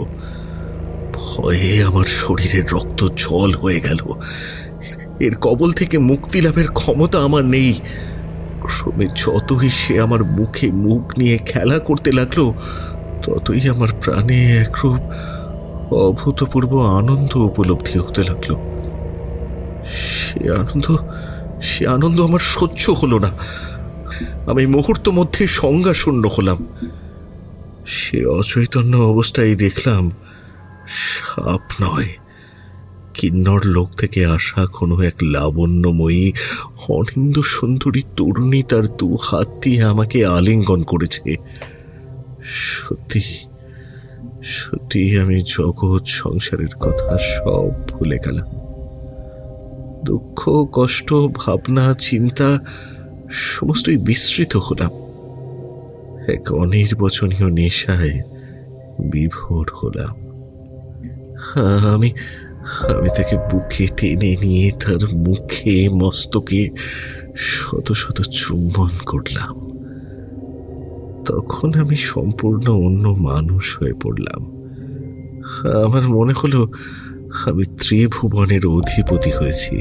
[SPEAKER 2] ভয়ে আমার শরীরের রক্ত জল হয়ে গেল। এর কবল থেকে মুক্তি লাভের ক্ষমতা আমার নেই। ক্রমে যতই সে আমার মুখে মুখ নিয়ে খেলা করতে লাগলো, ততই আমার প্রাণে একরূপ অভূতপূর্ব আনন্দ উপলব্ধি হতে লাগলো। সে আনন্দ আমার সহ্য হলো না। আমি মুহূর্ত মধ্যে সংজ্ঞা শূন্য হলাম। সে অচৈতন্য অবস্থায় দেখলাম সাপ নয়, কিন্নর লোক থেকে আসা কোনো এক লাবণ্যময়ী অনিন্দ সুন্দরী তরুণী তার 2 হাত দিয়ে আমাকে আলিঙ্গন করেছে। সত্যি সত্যি আমি জগৎ সংসারের কথা সব ভুলে গেলাম। দুঃখ, কষ্ট, ভাবনা, চিন্তা সমস্তই বিস্মৃত হলাম। এক অনির্বচনীয় নেশায় বিভোর হলাম। আমি তাকে বুকে টেনে নিয়ে তার মুখে মস্তকে শত শত চুম্বন করলাম। তখন আমি সম্পূর্ণ অন্য মানুষ হয়ে পড়লাম। আমার মনে হলো আমি ত্রিভুবনের অধিপতি হয়েছি।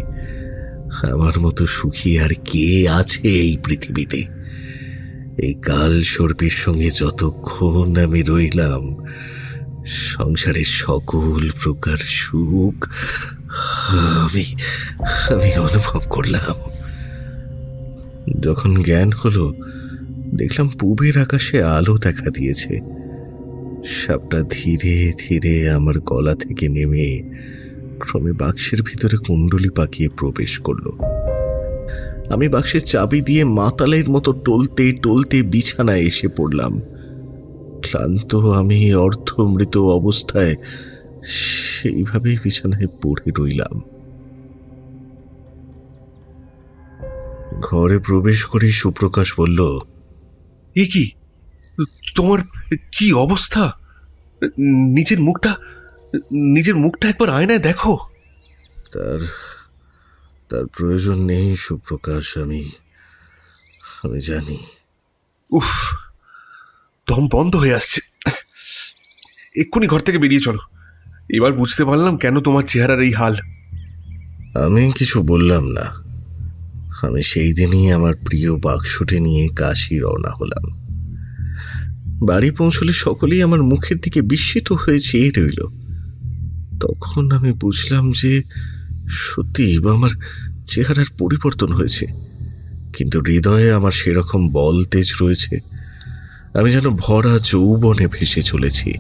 [SPEAKER 2] আমার মতো সুখী আর কে আছে এই পৃথিবীতে? এই কাল সর্পের সঙ্গে যতক্ষণ আমি রইলাম, সংসারের সকল প্রকার সুখ আমি আমি অনুভব করলাম। যখন জ্ঞান হলো, দেখলাম পূবের আকাশে আলো দেখা দিয়েছে। সাপটা ধীরে ধীরে আমার গলা থেকে নেমে ক্রমে বাক্সের ভিতরে কুণ্ডলি পাকিয়ে প্রবেশ করলো। আমি বাক্সের চাবি দিয়ে মাতালের মতো টলতে টলতে বিছানায় এসে পড়লাম। ক্লান্ত আমি অর্ধমৃত অবস্থায় সেইভাবেই বিছানায় পড়ে রইলাম। ঘরে প্রবেশ করে সুপ্রকাশ বলল,
[SPEAKER 9] এ কি, তোমার কি অবস্থা? নিজের মুখটা একবার আয়নায় দেখো।
[SPEAKER 2] তার প্রয়োজন নেই সুপ্রকাশ, আমি জানি।
[SPEAKER 9] উফ, দম বন্ধ হয়ে আসছে। এক্ষুনি ঘর থেকে বেরিয়ে চলো। এবার বুঝতে পারলাম কেন তোমার চেহারার এই হাল।
[SPEAKER 2] আমি কিছু বললাম না। আমি সেই দিনই আমার প্রিয় বাক্সটি নিয়ে কাশী রওনা হলাম। বাড়ি পৌঁছলে সকলেই আমার মুখের দিকে বিস্মিত হয়ে চেয়ে রইল। তখন আমি বুঝলাম যে সত্যি আমার চেহারার পরিবর্তন হয়েছে, কিন্তু হৃদয়ে আমার সেরকম বল তেজ রয়েছে। আমি যেন ভরা যৌবনে ভেসে চলেছি।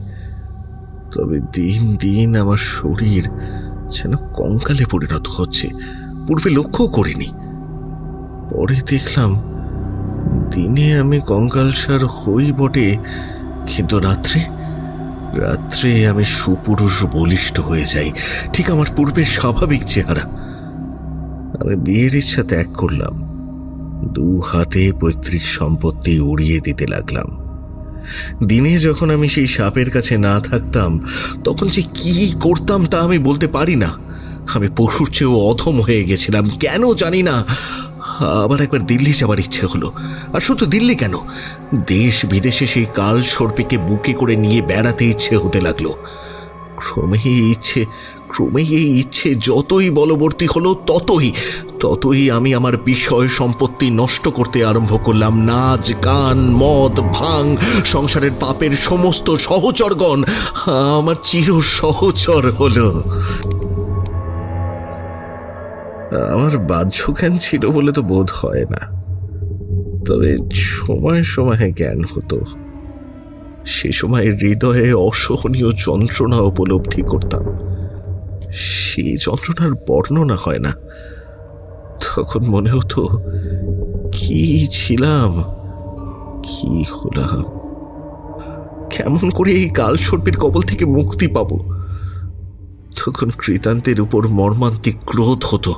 [SPEAKER 2] তবে দিন দিন আমার শরীর যেন কঙ্কালে পরিণত হচ্ছে। পূর্বে লক্ষ্য করিনি, পরে দেখলাম দিনে আমি কঙ্কালসার হই বটে, কিন্তু রাত্রে আমি সুপুরুষ বলিষ্ঠ হয়ে যাই, ঠিক আমার পূর্বের স্বাভাবিক চেহারা। আমি বিয়ের ইচ্ছা ত্যাগ করলাম। 2 হাতে পৈতৃক সম্পত্তি উড়িয়ে দিতে লাগলাম। দিনে যখন আমি সেই সাপের কাছে না থাকতাম, তখন যে কি করতাম তা আমি বলতে পারি না। আমি পশুর চেয়েও অধম হয়ে গেছিলাম, কেন জানি না। আবার একবার দিল্লি যাবার ইচ্ছে হলো। আর শুধু দিল্লি কেন, দেশ বিদেশে সেই কাল সর্পিকে বুকে করে নিয়ে বেড়াতে ইচ্ছে হতে লাগলো। ক্রমেই এই ইচ্ছে যতই বলবর্তী হলো, ততই আমি আমার বিষয় সম্পত্তি নষ্ট করতে আরম্ভ করলাম। নাচ, গান, মদ, ভাং, সংসারের পাপের সমস্ত সহচরগণ আমার চির সহচর হলো। আমার বাহ্য জ্ঞান ছিল বলে তো বোধ হয় না, তবে সময় সময়ে জ্ঞান হতো। সে সময় হৃদয়ে অসহনীয় যন্ত্রণা উপলব্ধি করতাম। সেই যন্ত্রণার বর্ণনা হয় না। তখন মনে হতো, কি ছিলাম, কি হলাম, কেমন করে এই কালসর্পের কবল থেকে মুক্তি পাব। তখন কৃতান্তের উপর মর্মান্তিক ক্রোধ হতো।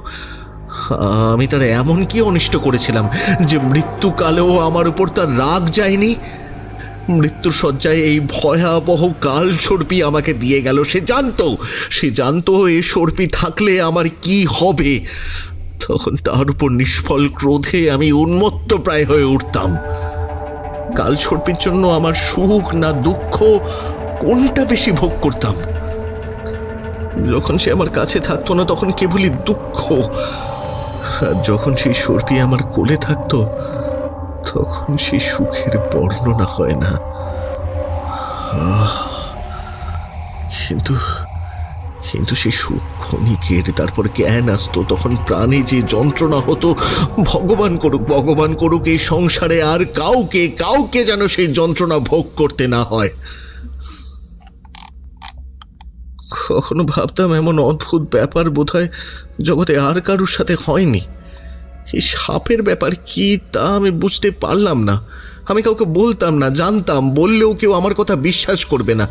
[SPEAKER 2] আমি তার এমন কি অনিষ্ট করেছিলাম যে মৃত্যুকালেও আমার উপর তার রাগ যায়নি? মৃত্যুর শয্যায় এই ভয়াবহ কাল সর্পি আমাকে দিয়ে গেল। সে জানতো এ সর্পি থাকলে আমার কি হবে। তখন তার উপর নিষ্ফল ক্রোধে আমি উন্মত্ত প্রায় হয়ে উঠতাম। কাল সর্পির জন্য আমার সুখ না দুঃখ, কোনটা বেশি ভোগ করতাম? যখন সে আমার কাছে থাকতো না, তখন কেবলই দুঃখ। আর যখন সেই সর্পি আমার কোলে থাকতো, তখন সেই সুখের বর্ণনা হয় না। কিন্তু সেই সুখ ক্ষণিকের, তারপর জ্ঞান আসতো। তখন প্রাণে যে যন্ত্রণা হতো, ভগবান করুক এই সংসারে আর কাউকে যেন সেই যন্ত্রণা ভোগ করতে না হয়। কখনো ভাবতাম এমন অদ্ভুত ব্যাপার বোধহয় জগতে আর কারুর সাথে হয়নি। এই সাপের ব্যাপার কি তা আমি বুঝতে পারলাম না। আমি কাউকে বলতাম না, জানতাম বললেও কেউ আমার কথা বিশ্বাস করবে না।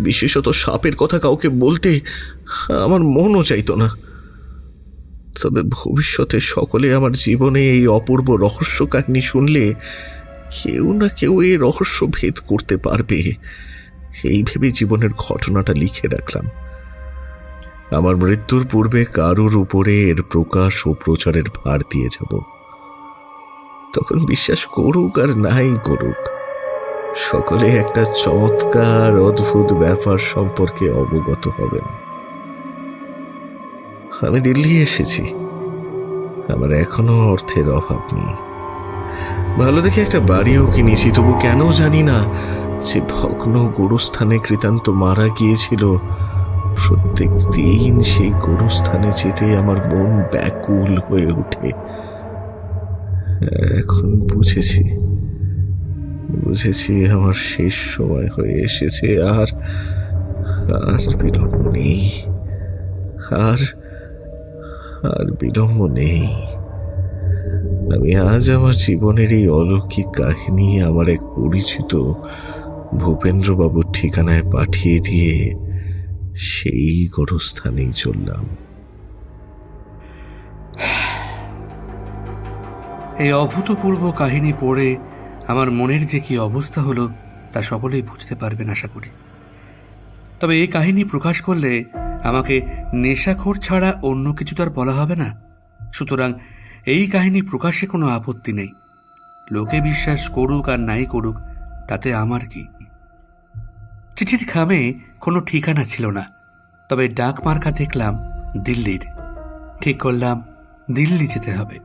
[SPEAKER 2] বিশেষত সাপের কথা কাউকে বলতে আমার মনও চাইতো না। তবে ভবিষ্যতে সকলে আমার জীবনে এই অপূর্ব রহস্য কাহিনী শুনলে কেউ না কেউ এই রহস্য ভেদ করতে পারবে, এই ভেবে জীবনের ঘটনাটা লিখে রাখলাম। আমার মৃত্যুর পূর্বে কারুর উপরে এর প্রকাশ ও প্রচারের ভার দিয়ে যাব। তখন বিশ্বাস করুক আর নাই করুক, সকলে একটা চমৎকার অদ্ভুত ব্যাপার সম্পর্কে অবগত হবেন। আমি দিল্লি এসেছি, আমার এখনো অর্থের অভাব নেই। ভালো দেখে একটা বাড়িও কিনেছি, তবু কেন জানি না যে ভগ্ন গোরস্থানে কৃতান্ত মারা গিয়েছিল, প্রত্যেক দিন সেই গোরস্থানে যেতে আমার মন ব্যাকুল হয়ে ওঠে। এখন বুঝেছি আমার শেষ সময় হয়ে এসেছে। আর বিলম্ব নেই, আর বিলম্ব নেই। আমি আজ আমার জীবনের এই অলৌকিক কাহিনী আমার এক পরিচিত ভূপেন্দ্রবাবুর ঠিকানায় পাঠিয়ে দিয়ে সেই গোরস্থানেই চললাম।
[SPEAKER 1] এই অভূতপূর্ব কাহিনী পড়ে আমার মনের যে কি অবস্থা হলো তা সকলেই বুঝতে পারবেন আশা করি। তবে এই কাহিনী প্রকাশ করলে আমাকে নেশাখোর ছাড়া অন্য কিছু তো আর বলা হবে না, সুতরাং এই কাহিনী প্রকাশে কোনো আপত্তি নেই। লোকে বিশ্বাস করুক আর নাই করুক তাতে আমার কি। চিঠির খামে কোনো ঠিকানা ছিল না, তবে ডাক মার্কা দেখলাম দিল্লির। ঠিক করলাম দিল্লি যেতে হবে।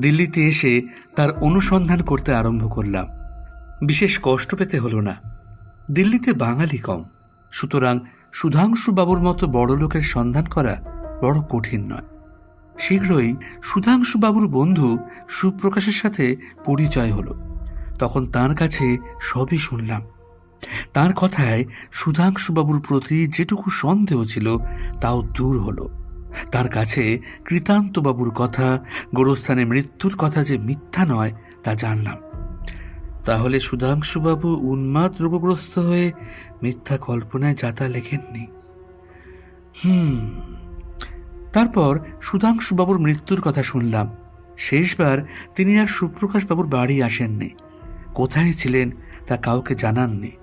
[SPEAKER 1] দিল্লিতে এসে তার অনুসন্ধান করতে আরম্ভ করলাম। বিশেষ কষ্ট পেতে হলো না। দিল্লিতে বাঙালি কম, সুতরাং সুধাংশুবাবুর মতো বড় লোকের সন্ধান করা বড় কঠিন নয়। শীঘ্রই সুধাংশুবাবুর বন্ধু সুপ্রকাশের সাথে পরিচয় হলো। তখন তার কাছে সবই শুনলাম। তার কথায় সুধাংশুবাবুর প্রতি যেটুকু সন্দেহ ছিল তাও দূর হলো। তার কাছে কৃতান্তবাবুর কথা, গোরস্থানে মৃত্যুর কথা যে মিথ্যা নয় তা জানলাম। তাহলে সুধাংশুবাবু উন্মাদ রোগগ্রস্ত হয়ে মিথ্যা কল্পনায় যাতা লেখেননি। তারপর সুধাংশুবাবুর মৃত্যুর কথা শুনলাম। শেষবার তিনি আর সুপ্রকাশবাবুর বাড়ি আসেননি। কোথায় ছিলেন তা কাউকে জানাননি।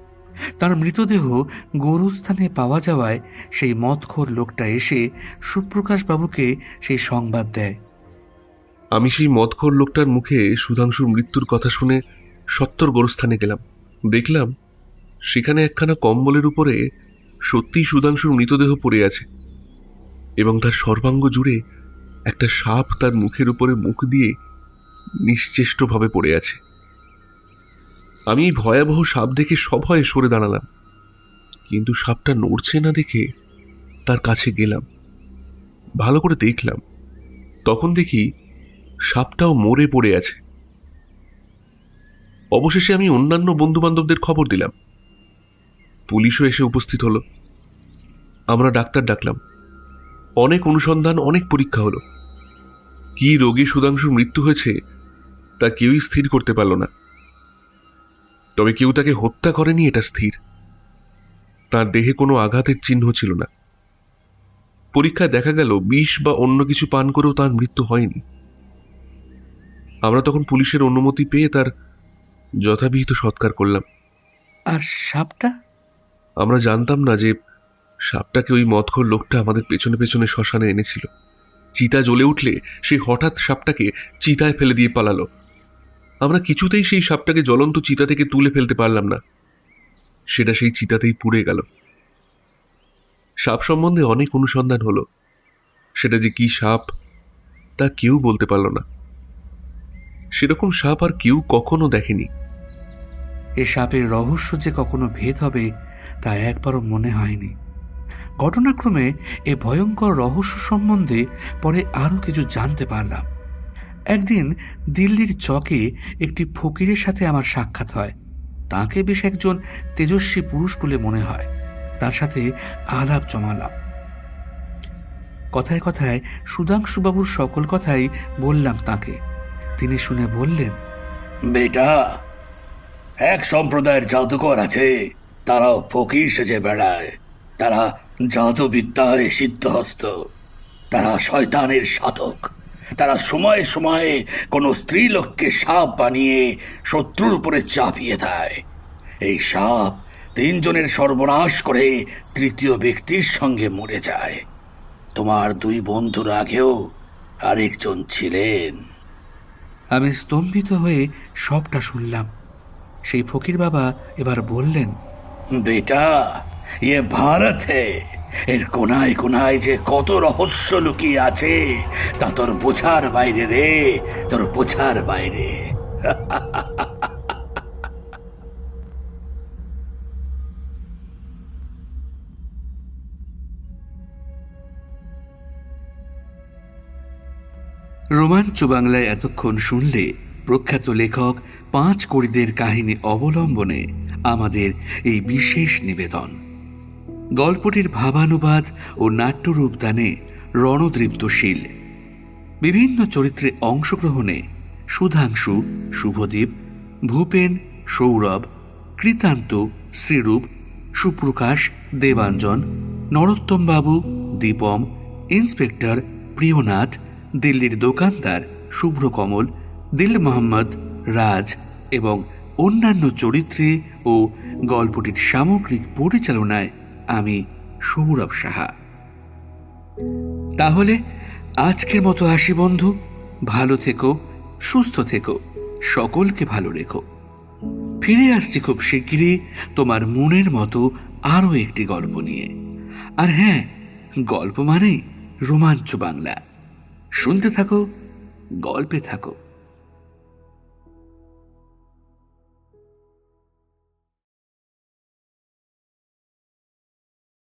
[SPEAKER 1] তার মৃতদেহ গোরস্থানে পাওয়া যাওয়ায় সেই মদখোর লোকটা এসে সুপ্রকাশবাবুকে সেই সংবাদ দেয়।
[SPEAKER 9] আমি সেই মদখোর লোকটার মুখে সুধাংশুর মৃত্যুর কথা শুনে সত্তর গোরস্থানে গেলাম। দেখলাম সেখানে একখানা কম্বলের উপরে সত্যিই সুধাংশুর মৃতদেহ পড়ে আছে এবং তার সর্বাঙ্গ জুড়ে একটা সাপ তার মুখের উপরে মুখ দিয়ে নিশ্চেষ্টভাবে পড়ে আছে। আমি এই ভয়াবহ সাপ দেখে সভয়ে সরে দাঁড়ালাম, কিন্তু সাপটা নড়ছে না দেখে তার কাছে গেলাম। ভালো করে দেখলাম, তখন দেখি সাপটাও মরে পড়ে আছে। অবশেষে আমি অন্যান্য বন্ধুবান্ধবদের খবর দিলাম। পুলিশও এসে উপস্থিত হলো। আমরা ডাক্তার ডাকলাম। অনেক অনুসন্ধান, অনেক পরীক্ষা হলো। কি রোগে সুধাংশুর মৃত্যু হয়েছে তা কেউই স্থির করতে পারল না। তবে কেউ তাকে হত্যা করেনি এটা স্থির। তার দেহে কোনো আঘাতের চিহ্ন ছিল না। পরীক্ষায় দেখা গেল বিষ বা অন্য কিছু পান করেও তার মৃত্যু হয়নি। আমরা তখন পুলিশের অনুমতি পেয়ে তার যথাবিহিত সৎকার করলাম।
[SPEAKER 1] আর সাপটা?
[SPEAKER 9] আমরা জানতাম না যে সাপটাকে ওই মদখোর লোকটা আমাদের পেছনে পেছনে শ্মশানে এনেছিল। চিতা জ্বলে উঠলে সে হঠাৎ সাপটাকে চিতায় ফেলে দিয়ে পালালো। আমরা কিছুতেই সেই সাপটাকে জ্বলন্ত চিতা থেকে তুলে ফেলতে পারলাম না। সেটা সেই চিতাতেই পুড়ে গেল। সাপ সম্বন্ধে অনেক অনুসন্ধান হলো। সেটা যে কি সাপ তা কেউ বলতে পারল না। সেরকম সাপ আর কেউ কখনো দেখেনি।
[SPEAKER 1] এ সাপের রহস্য যে কখনো ভেদ হবে তা একবারও মনে হয়নি। ঘটনাক্রমে এ ভয়ঙ্কর রহস্য সম্বন্ধে পরে আরও কিছু জানতে পারলাম। একদিন দিল্লির চকে একটি ফকিরের সাথে আমার সাক্ষাৎ হয়। তাকে বেশ একজন তেজস্বী পুরুষ বলে মনে হয়। তার সাথে আলাপ জমালাম। কথায় কথায় সুধাংশুবাবুর সকল কথাই বললাম তাকে। তিনি শুনে বললেন,
[SPEAKER 5] বেটা, এক সম্প্রদায়ের জাদুকর আছে, তারাও ফকির সেজে বেড়ায়। তারা জাদুবিদ্যায় সিদ্ধহস্ত। তারা শয়তানের সাধক। তারা সময়ে সময়ে কোনো স্ত্রীলোককে সাপ বানিয়ে শত্রুর উপরে চাপিয়ে দেয়। এই সাপ 3 জনের সর্বনাশ করে তৃতীয় ব্যক্তির সঙ্গে মরে যায়। তোমার 2 বন্ধুর আগেও আরেকজন ছিলেন।
[SPEAKER 1] আমি স্তম্ভিত হয়ে সবটা শুনলাম। সেই ফকির বাবা এবার বললেন,
[SPEAKER 5] বেটা, এ ভারত হে, এর কোনায় কোনায় যে কত রহস্য লুকিয়ে আছে তা তোর বোঝার বাইরে রে, তোর বোঝার বাইরে।
[SPEAKER 1] রোমাঞ্চ বাংলায় এতক্ষণ শুনলে প্রখ্যাত লেখক পাঁচ কড়িদের কাহিনী অবলম্বনে আমাদের এই বিশেষ নিবেদন। গল্পটির ভাবানুবাদ ও নাট্যরূপদানে রণদৃপ্তশীল। বিভিন্ন চরিত্রে অংশগ্রহণে সুধাংশু, শুভদীপ, ভূপেন, সৌরভ, কৃতান্ত, শ্রীরূপ, সুপ্রকাশ, দেবাঞ্জন, নরোত্তমবাবু, দীপম, ইন্সপেক্টর, প্রিয়নাথ, দিল্লির দোকানদার শুভ্রকমল, দিল মোহাম্মদ, রাজ এবং অন্যান্য চরিত্রে ও গল্পটির সামগ্রিক পরিচালনায় আমি সৌরভ সাহা। তাহলে আজকের মতো আসি বন্ধু। ভালো থেকো, সুস্থ থেকো, সকলকে ভালো রেখো। ফিরে আসছি খুব শিগগিরই তোমার মনের মতো আরও একটি গল্প নিয়ে। আর হ্যাঁ, গল্প মানেই রোমাঞ্চ বাংলা। শুনতে থাকো, গল্পে থাকো।